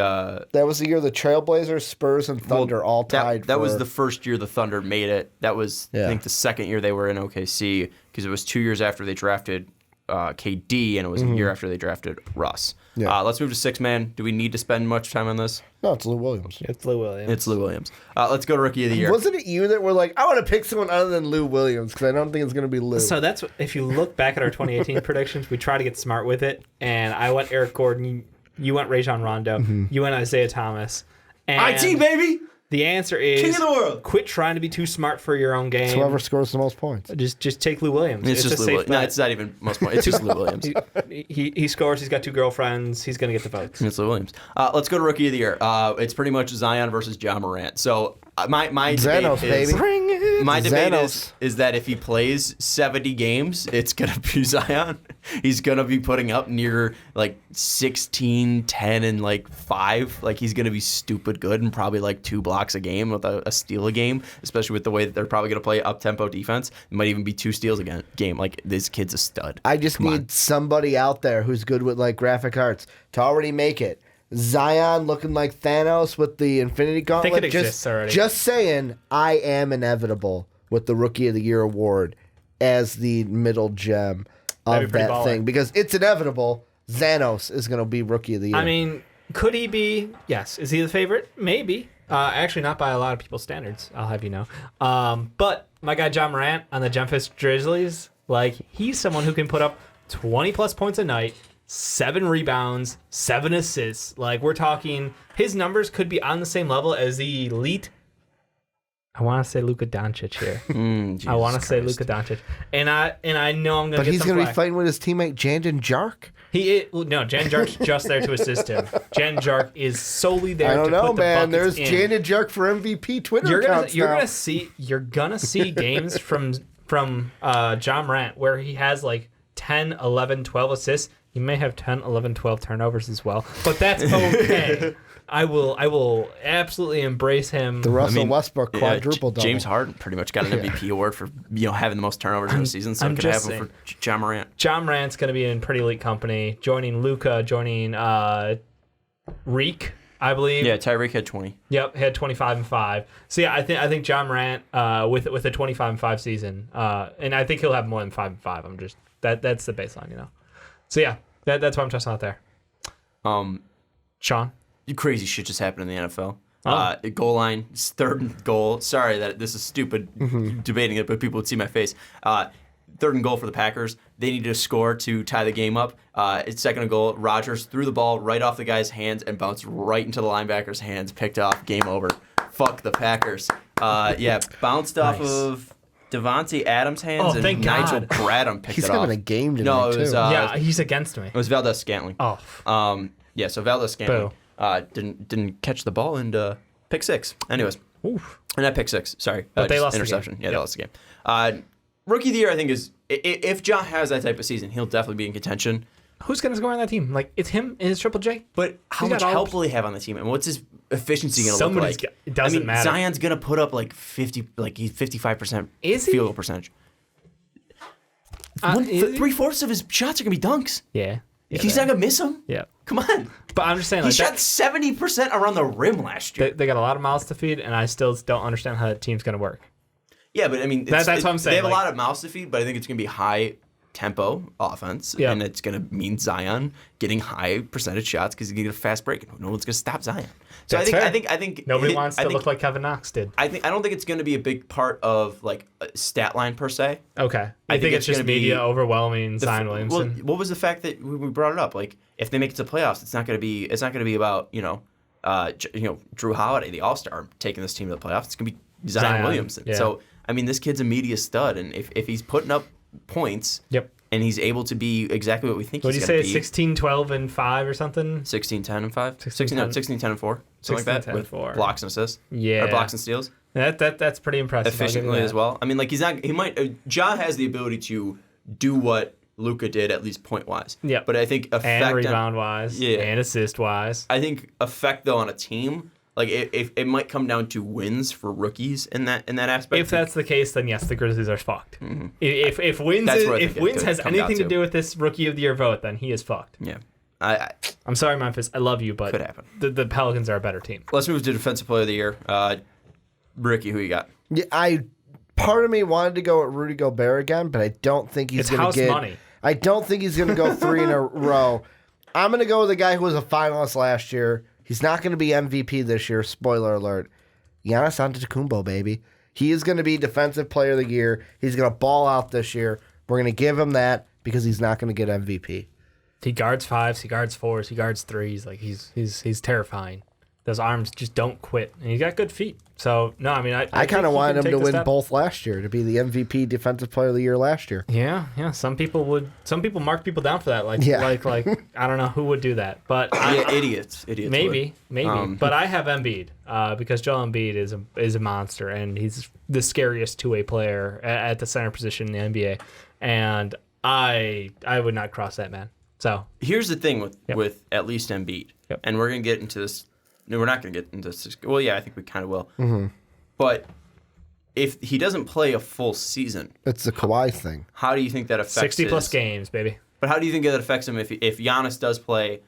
that was the year the Trailblazers, Spurs, and Thunder all tied. That was the first year the Thunder made it. That was, I think, the second year they were in OKC, because it was 2 years after they drafted KD, and it was a year after they drafted Russ. Yeah. Let's move to 6-man. Do we need to spend much time on this? No, it's Lou Williams. It's Lou Williams. It's Lou Williams. Let's go to Rookie of the Year. Wasn't it you that were like, I want to pick someone other than Lou Williams because I don't think it's going to be Lou? So that's if you look back at our 2018 predictions, we try to get smart with it. And I went Eric Gordon. You went Rajon Rondo. You went Isaiah Thomas. And IT, baby! the answer is King of the world. Quit trying to be too smart for your own game. It's whoever scores the most points. Just take Lou Williams. It's just a Lou safe Williams. No, bet. it's not even most point. It's just Lou Williams. He scores. He's got 2 girlfriends. He's gonna get the votes. It's Lou Williams. Let's go to Rookie of the Year. It's pretty much Zion versus Ja Morant. So my Xanos, debate is... baby. Bring it. My debate Xanos. is that if he plays 70 games, it's going to be Zion. He's going to be putting up near like 16, 10, and like 5. Like he's going to be stupid good and probably like 2 blocks a game with a steal a game, especially with the way that they're probably going to play up-tempo defense. It might even be 2 steals a game. Like this kid's a stud. I just need somebody out there who's good with like graphic arts to already make it. Zion looking like Thanos with the Infinity Gauntlet. I think it exists already. Just saying, I am inevitable with the Rookie of the Year award as the middle gem That'd of be pretty that baller. thing because it's inevitable. Xanos is going to be Rookie of the Year. I mean, could he be? Yes. Is he the favorite? Maybe. Actually, not by a lot of people's standards. I'll have you know. But my guy John Morant on the Memphis Grizzlies, like he's someone who can put up 20 plus points a night. 7 rebounds, 7 assists. Like we're talking, his numbers could be on the same level as the elite. I want to say Luka Doncic here. I want to say Luka Doncic, and I know I'm gonna. but get he's some going to be flack. fighting with his teammate Jandon Jark. Jan Jark's just there to assist him. Jan Jark is solely there. I don't to know, put the man. buckets There's in. Jandon Jark for MVP Twitter accounts You're now. gonna see games from John Morant where he has like 10, 11, 12 assists. He may have 10, 11, 12 turnovers as well, but that's okay. I will absolutely embrace him. The Russell Westbrook quadruple double. James Harden pretty much got an MVP award for having the most turnovers in a season, so I'm it could just happen for John Morant. John Morant's going to be in pretty elite company, joining Luka, joining Reek, I believe. Yeah, Tyreek had 20. Yep, had 25 and 5. So yeah, I think John Morant with a 25 and 5 season, and I think he'll have more than 5 and 5. I'm just that's the baseline, you know. So yeah, that's what I'm trusting out there. Sean. Crazy shit just happened in the NFL. Oh. Goal line, 3rd and goal. Sorry that this is stupid debating it, but people would see my face. 3rd and goal for the Packers. They needed to score to tie the game up. It's 2nd and goal. Rodgers threw the ball right off the guy's hands and bounced right into the linebacker's hands. Picked off. Game over. Fuck the Packers. Bounced off of Devontae Adams' hands Oh, and thank Nigel God. Bradham picked He's it off. having a game tonight, No, it was too. He's against me. it was Valdez Scantling. Oh. So Valdez Scantling didn't catch the ball and pick 6. Anyways, Oof. or not pick 6. Sorry, But they just lost the interception. game. Yeah, they Yep. lost the game. Rookie of the Year, I think is if John has that type of season, he'll definitely be in contention. Who's going to score on that team? Like, it's him and his Triple J? But how He's much got all- help will he have on the team, and what's his efficiency going to look Somebody's like? got- it doesn't matter. Zion's going to put up like 55% Is he? field goal percentage. Is he? 3/4 of his shots are going to be dunks. Yeah. He's not going to miss them. Yeah. Come on. But I'm just saying, He like, shot 70% around the rim last year. they got a lot of mouths to feed, and I still don't understand how that team's going to work. Yeah, but I mean, That's what I'm saying, They have like- a lot of mouths to feed, but I think it's going to be high tempo offense, Yeah. and it's going to mean Zion getting high percentage shots because he's going to get a fast break, and no one's going to stop Zion. So That's I fair. think Nobody wants to look like Kevin Knox did. I don't think it's going to be a big part of like a stat line per se. Okay. I think it's just gonna be media overwhelming Zion Well, Williamson. what was the fact that we brought it up? Like, if they make it to playoffs, it's not going to be about Drew Holiday, the All Star, taking this team to the playoffs. It's going to be Zion Williamson. yeah. So I mean, this kid's a media stud, and if he's putting up points, Yep. and he's able to be exactly what we think What he's do you going to say? be. 16, 12, and 5 or something? 16, 10, and 5? 16, 10, and 4. Something 16, like that. 10, with 4. blocks and assists. Yeah. Or blocks and steals. That's pretty impressive. Efficiently as well. I mean, like, Ja has the ability to do what Luka did, at least point-wise. Yeah. But I think effect... And rebound-wise. Yeah. And assist-wise. I think effect, though, on a team... Like, it might come down to wins for rookies in that aspect. If that's the case, then yes, the Grizzlies are fucked. Mm-hmm. If Wins has anything to to do with this Rookie of the Year vote, then he is fucked. Yeah. I'm sorry, Memphis. I love you, but Could happen. The Pelicans are a better team. Let's move to Defensive Player of the Year. Ricky, who you got? Yeah, part of me wanted to go at Rudy Gobert again, but I don't think he's It's going house to get. money. I don't think he's going to go 3 in a row. I'm going to go with the guy who was a finalist last year. He's not going to be MVP this year. Spoiler alert. Giannis Antetokounmpo, baby. He is going to be Defensive Player of the Year. He's going to ball out this year. We're going to give him that because he's not going to get MVP. He guards 5s, he guards 4s, he guards 3s. Like he's terrifying. Those arms just don't quit, and he's got good feet. So no, I mean I kind of wanted him to win step. both last year, to be the MVP Defensive Player of the Year last year. Yeah. Some people mark people down for that. Like I don't know who would do that, but Idiots. maybe. would. But I have Embiid because Joel Embiid is a monster, and he's the scariest two-way player at the center position in the NBA, and I would not cross that man. So Here's the thing with at least Embiid, and we're going to get into this. No, we're not going to get into this. Well, yeah, I think we kind of will. Mm-hmm. But if he doesn't play a full season, It's the Kawhi thing. how do you think that affects 60-plus games, baby. But how do you think that affects him if Giannis does play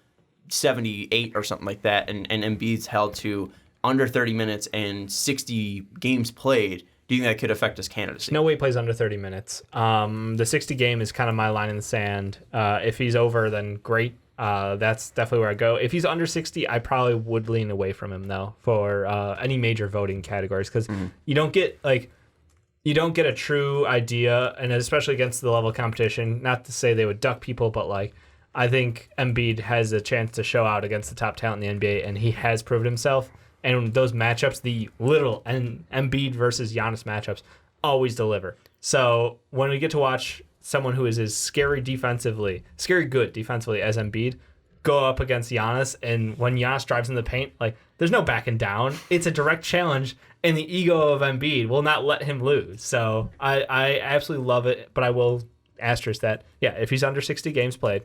78 or something like that, and Embiid's held to under 30 minutes and 60 games played? Do you think that could affect his candidacy? No way he plays under 30 minutes. The 60 game is kind of my line in the sand. If he's over, then great. That's definitely where I go. If he's under 60, I probably would lean away from him though for any major voting categories because you don't get a true idea, and especially against the level of competition. Not to say they would duck people, but like I think Embiid has a chance to show out against the top talent in the NBA, and he has proven himself. And those matchups, the literal Embiid versus Giannis matchups, always deliver. So when we get to watch someone who is as scary good defensively as Embiid go up against Giannis, and when Giannis drives in the paint, like there's no backing down. It's a direct challenge, and the ego of Embiid will not let him lose. So I absolutely love it, but I will asterisk that, if he's under 60 games played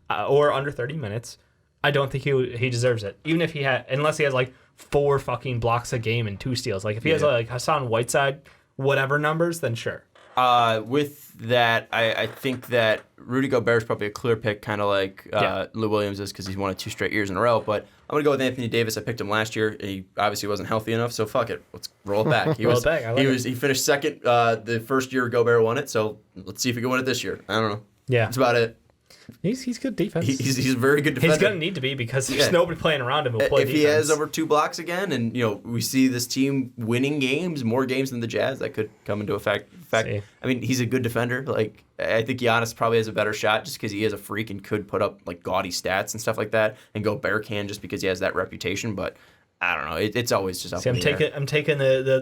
or under 30 minutes, I don't think he deserves it. Even if unless he has like 4 fucking blocks a game and 2 steals. Like if he has like Hassan Whiteside, whatever numbers, then sure. With that, I think that Rudy Gobert is probably a clear pick, kind of like Lou Williams is because he's won it 2 straight years in a row. But I'm going to go with Anthony Davis. I picked him last year. He obviously wasn't healthy enough, so fuck it. Let's roll it back. He finished second the first year Gobert won it, so let's see if he can win it this year. I don't know. Yeah. That's about it. He's good defense. He's a very good defender. He's going to need to be because there's nobody playing around him who'll play if defense. he has over 2 blocks again, and we see this team winning games, more games than the Jazz, that could come into effect. I mean, he's a good defender. Like I think Giannis probably has a better shot just because he is a freak and could put up like gaudy stats and stuff like that, and Gobert can just because he has that reputation. But I don't know. It's always just up in the air. I'm taking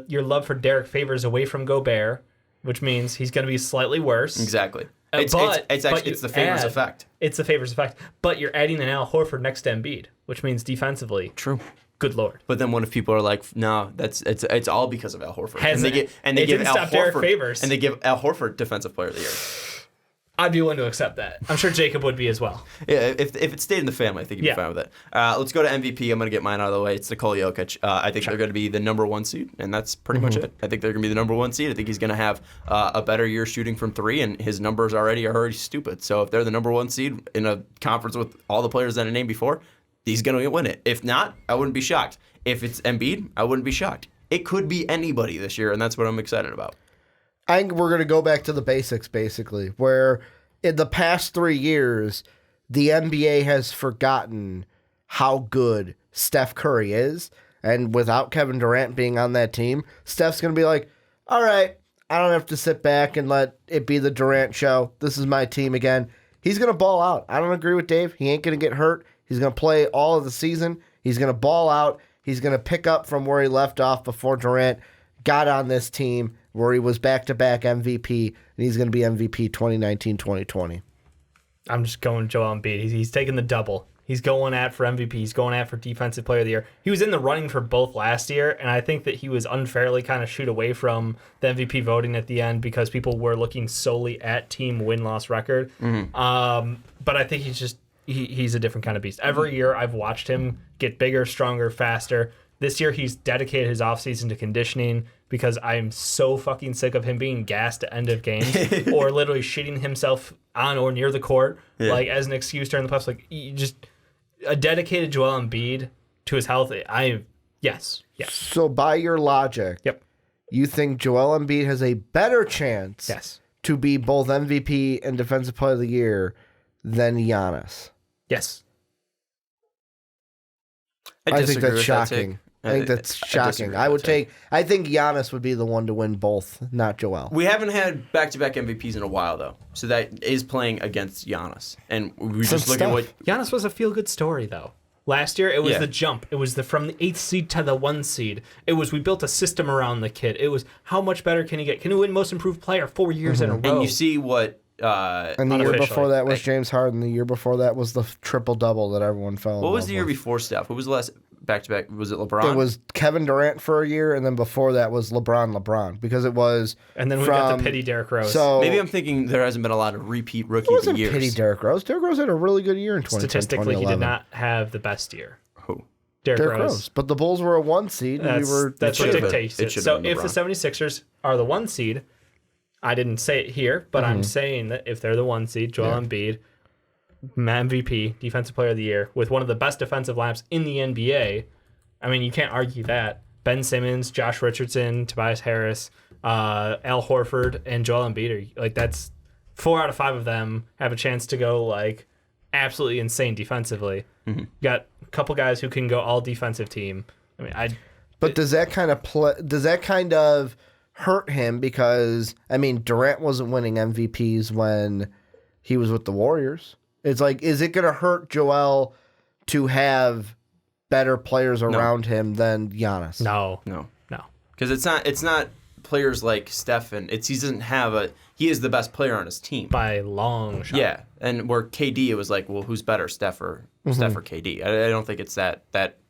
your love for Derek Favors away from Gobert, which means he's going to be slightly worse. Exactly. It's the Favors effect. It's the Favors effect. But you're adding an Al Horford next to Embiid, which means defensively. True. Good Lord. But then what if people are like, no, it's all because of Al Horford. They give Al Derek Horford Favors. And they give Al Horford Defensive Player of the Year. I'd be willing to accept that. I'm sure Jacob would be as well. Yeah, if it stayed in the family, I think he'd be fine with it. Let's go to MVP. I'm going to get mine out of the way. It's Nikola Jokic. I think they're going to be the number 1 seed, and that's pretty much it. I think they're going to be the number 1 seed. I think he's going to have a better year shooting from 3, and his numbers are already stupid. So if they're the number 1 seed in a conference with all the players that I named before, he's going to win it. If not, I wouldn't be shocked. If it's Embiid, I wouldn't be shocked. It could be anybody this year, and that's what I'm excited about. I think we're going to go back to the basics, basically, where in the past 3 years, the NBA has forgotten how good Steph Curry is. And without Kevin Durant being on that team, Steph's going to be like, all right, I don't have to sit back and let it be the Durant show. This is my team again. He's going to ball out. I don't agree with Dave. He ain't going to get hurt. He's going to play all of the season. He's going to ball out. He's going to pick up from where he left off before Durant got on this team where he was back-to-back MVP, and he's going to be MVP 2019-2020. I'm just going Joel Embiid. He's taking the double. He's going at for MVP. He's going at for Defensive Player of the Year. He was in the running for both last year, and I think that he was unfairly kind of shooed away from the MVP voting at the end because people were looking solely at team win-loss record. But I think he's a different kind of beast. Every year I've watched him get bigger, stronger, faster. This year he's dedicated his offseason to conditioning because I'm so fucking sick of him being gassed at end of games or literally shitting himself on or near the court like as an excuse during the playoffs. Like just a dedicated Joel Embiid to his health. Yes. So by your logic, you think Joel Embiid has a better chance to be both MVP and Defensive Player of the Year than Giannis? Yes. I think that's shocking. I think that's shocking. I think Giannis would be the one to win both, not Joel. We haven't had back-to-back MVPs in a while, though. So that is playing against Giannis. And we just look at what... Giannis was a feel-good story, though. Last year, it was the jump. It was from the 8th seed to the 1 seed. It was we built a system around the kid. It was how much better can he get? Can he win Most Improved Player 4 years in a row? And you see what... and the year before that was James Harden. The year before that was the triple-double that everyone fell in love with. What was the year before Steph? What was the last back-to-back? Was it LeBron? It was Kevin Durant for a year, and then before that was LeBron, because it was... And then we got the pity Derrick Rose. So maybe I'm thinking there hasn't been a lot of repeat rookie it wasn't years. pity Derrick Rose. Derrick Rose had a really good year in 2010, Statistically, 2011. he did not have the best year. Who? Derrick Rose. But the Bulls were a 1 seed, and That's what dictates it it. should've So been if the LeBron. 76ers are the 1 seed, I didn't say it here, but I'm saying that if they're the 1 seed, Joel Embiid, MVP, Defensive Player of the Year, with one of the best defensive lineups in the NBA, I mean, you can't argue that. Ben Simmons, Josh Richardson, Tobias Harris, Al Horford, and Joel Embiid are that's 4 out of 5 of them have a chance to go like absolutely insane defensively. You got a couple guys who can go all defensive team. I mean, But does that kind of hurt him because Durant wasn't winning MVPs when he was with the Warriors? It's like, is it going to hurt Joel to have better players around him than Giannis? No. Because it's not players like Steph, and he is the best player on his team by long shot. Yeah, and where KD, it was like, well, who's better, Steph or KD? I don't think it's that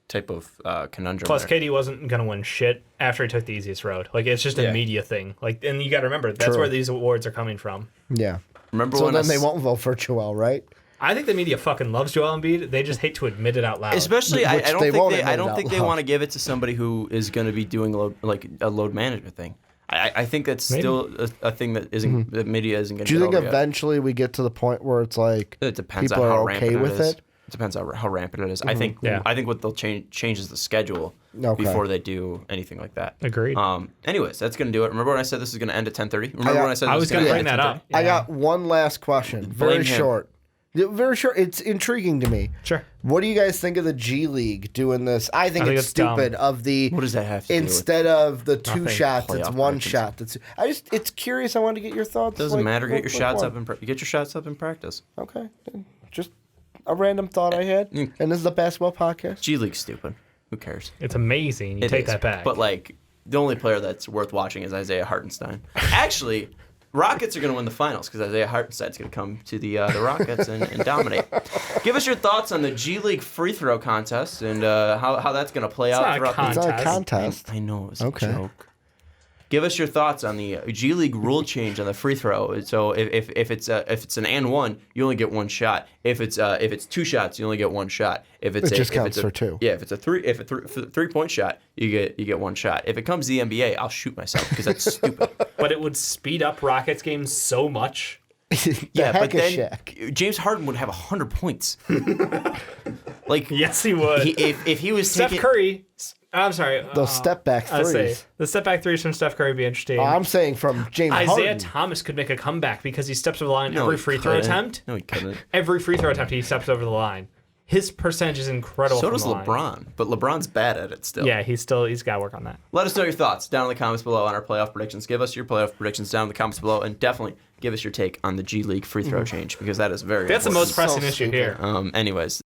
type of conundrum. Plus, there. KD wasn't going to win shit after he took the easiest road. Like, it's just a media thing. Like, and you got to remember, that's where these awards are coming from. Yeah. Remember so when then they won't vote for Joel, right? I think the media fucking loves Joel Embiid. They just hate to admit it out loud. Especially, I don't think they loud. want to give it to somebody who is going to be doing a load management thing. I think that's still a thing that isn't the media isn't going to. Do you think eventually we get to the point where it's like it depends people on how are okay rampant with it is. it? It depends on how rampant it is. I think what they'll change is the schedule before they do anything like that. Agreed. Anyways, that's going to do it. Remember when I said this is going to end at 10:30? Remember when I said I was going to bring that up. I got one last question. Very short. Very short. It's intriguing to me. Sure. What do you guys think of the G League doing this? I think it's stupid. Dumb. What does that have to do with instead of the 2 shots, it's playoff 1 rankings? shot. It's curious. I wanted to get your thoughts. Doesn't matter. Get your shots up in practice. Okay. Just a random thought I had. And this is the basketball podcast. G League's stupid. Who cares? It's amazing. You take that back. But the only player that's worth watching is Isaiah Hartenstein. Actually, Rockets are going to win the finals because Isaiah Hartenstein's going to come to the Rockets and dominate. Give us your thoughts on the G League free throw contest and how that's going to play out throughout the It's not a contest. I know, it's a joke. Give us your thoughts on the G League rule change on the free throw. So if it's an and one, you only get 1 shot. If it's 2 shots, you only get 1 shot. If it's it just counts for 2. Yeah, if it's a 3-point shot, you get 1 shot. If it comes to the NBA, I'll shoot myself because that's stupid. But it would speed up Rockets games so much. But then James Harden would have 100 points. Yes, he would. If he was Steph Curry. I'm sorry. Those step back threes. The step back threes from Steph Curry would be interesting. I'm saying from James Isaiah Harden. Thomas could make a comeback because he steps over the line every free throw attempt. No, he couldn't. Every free throw attempt, he steps over the line. His percentage is incredible. So does from the line. LeBron, but LeBron's bad at it still. Yeah, he's got to work on that. Let us know your thoughts down in the comments below on our playoff predictions. Give us your playoff predictions down in the comments below, and definitely give us your take on the G League free throw change because that is very That's the important. most pressing issue here. Anyways.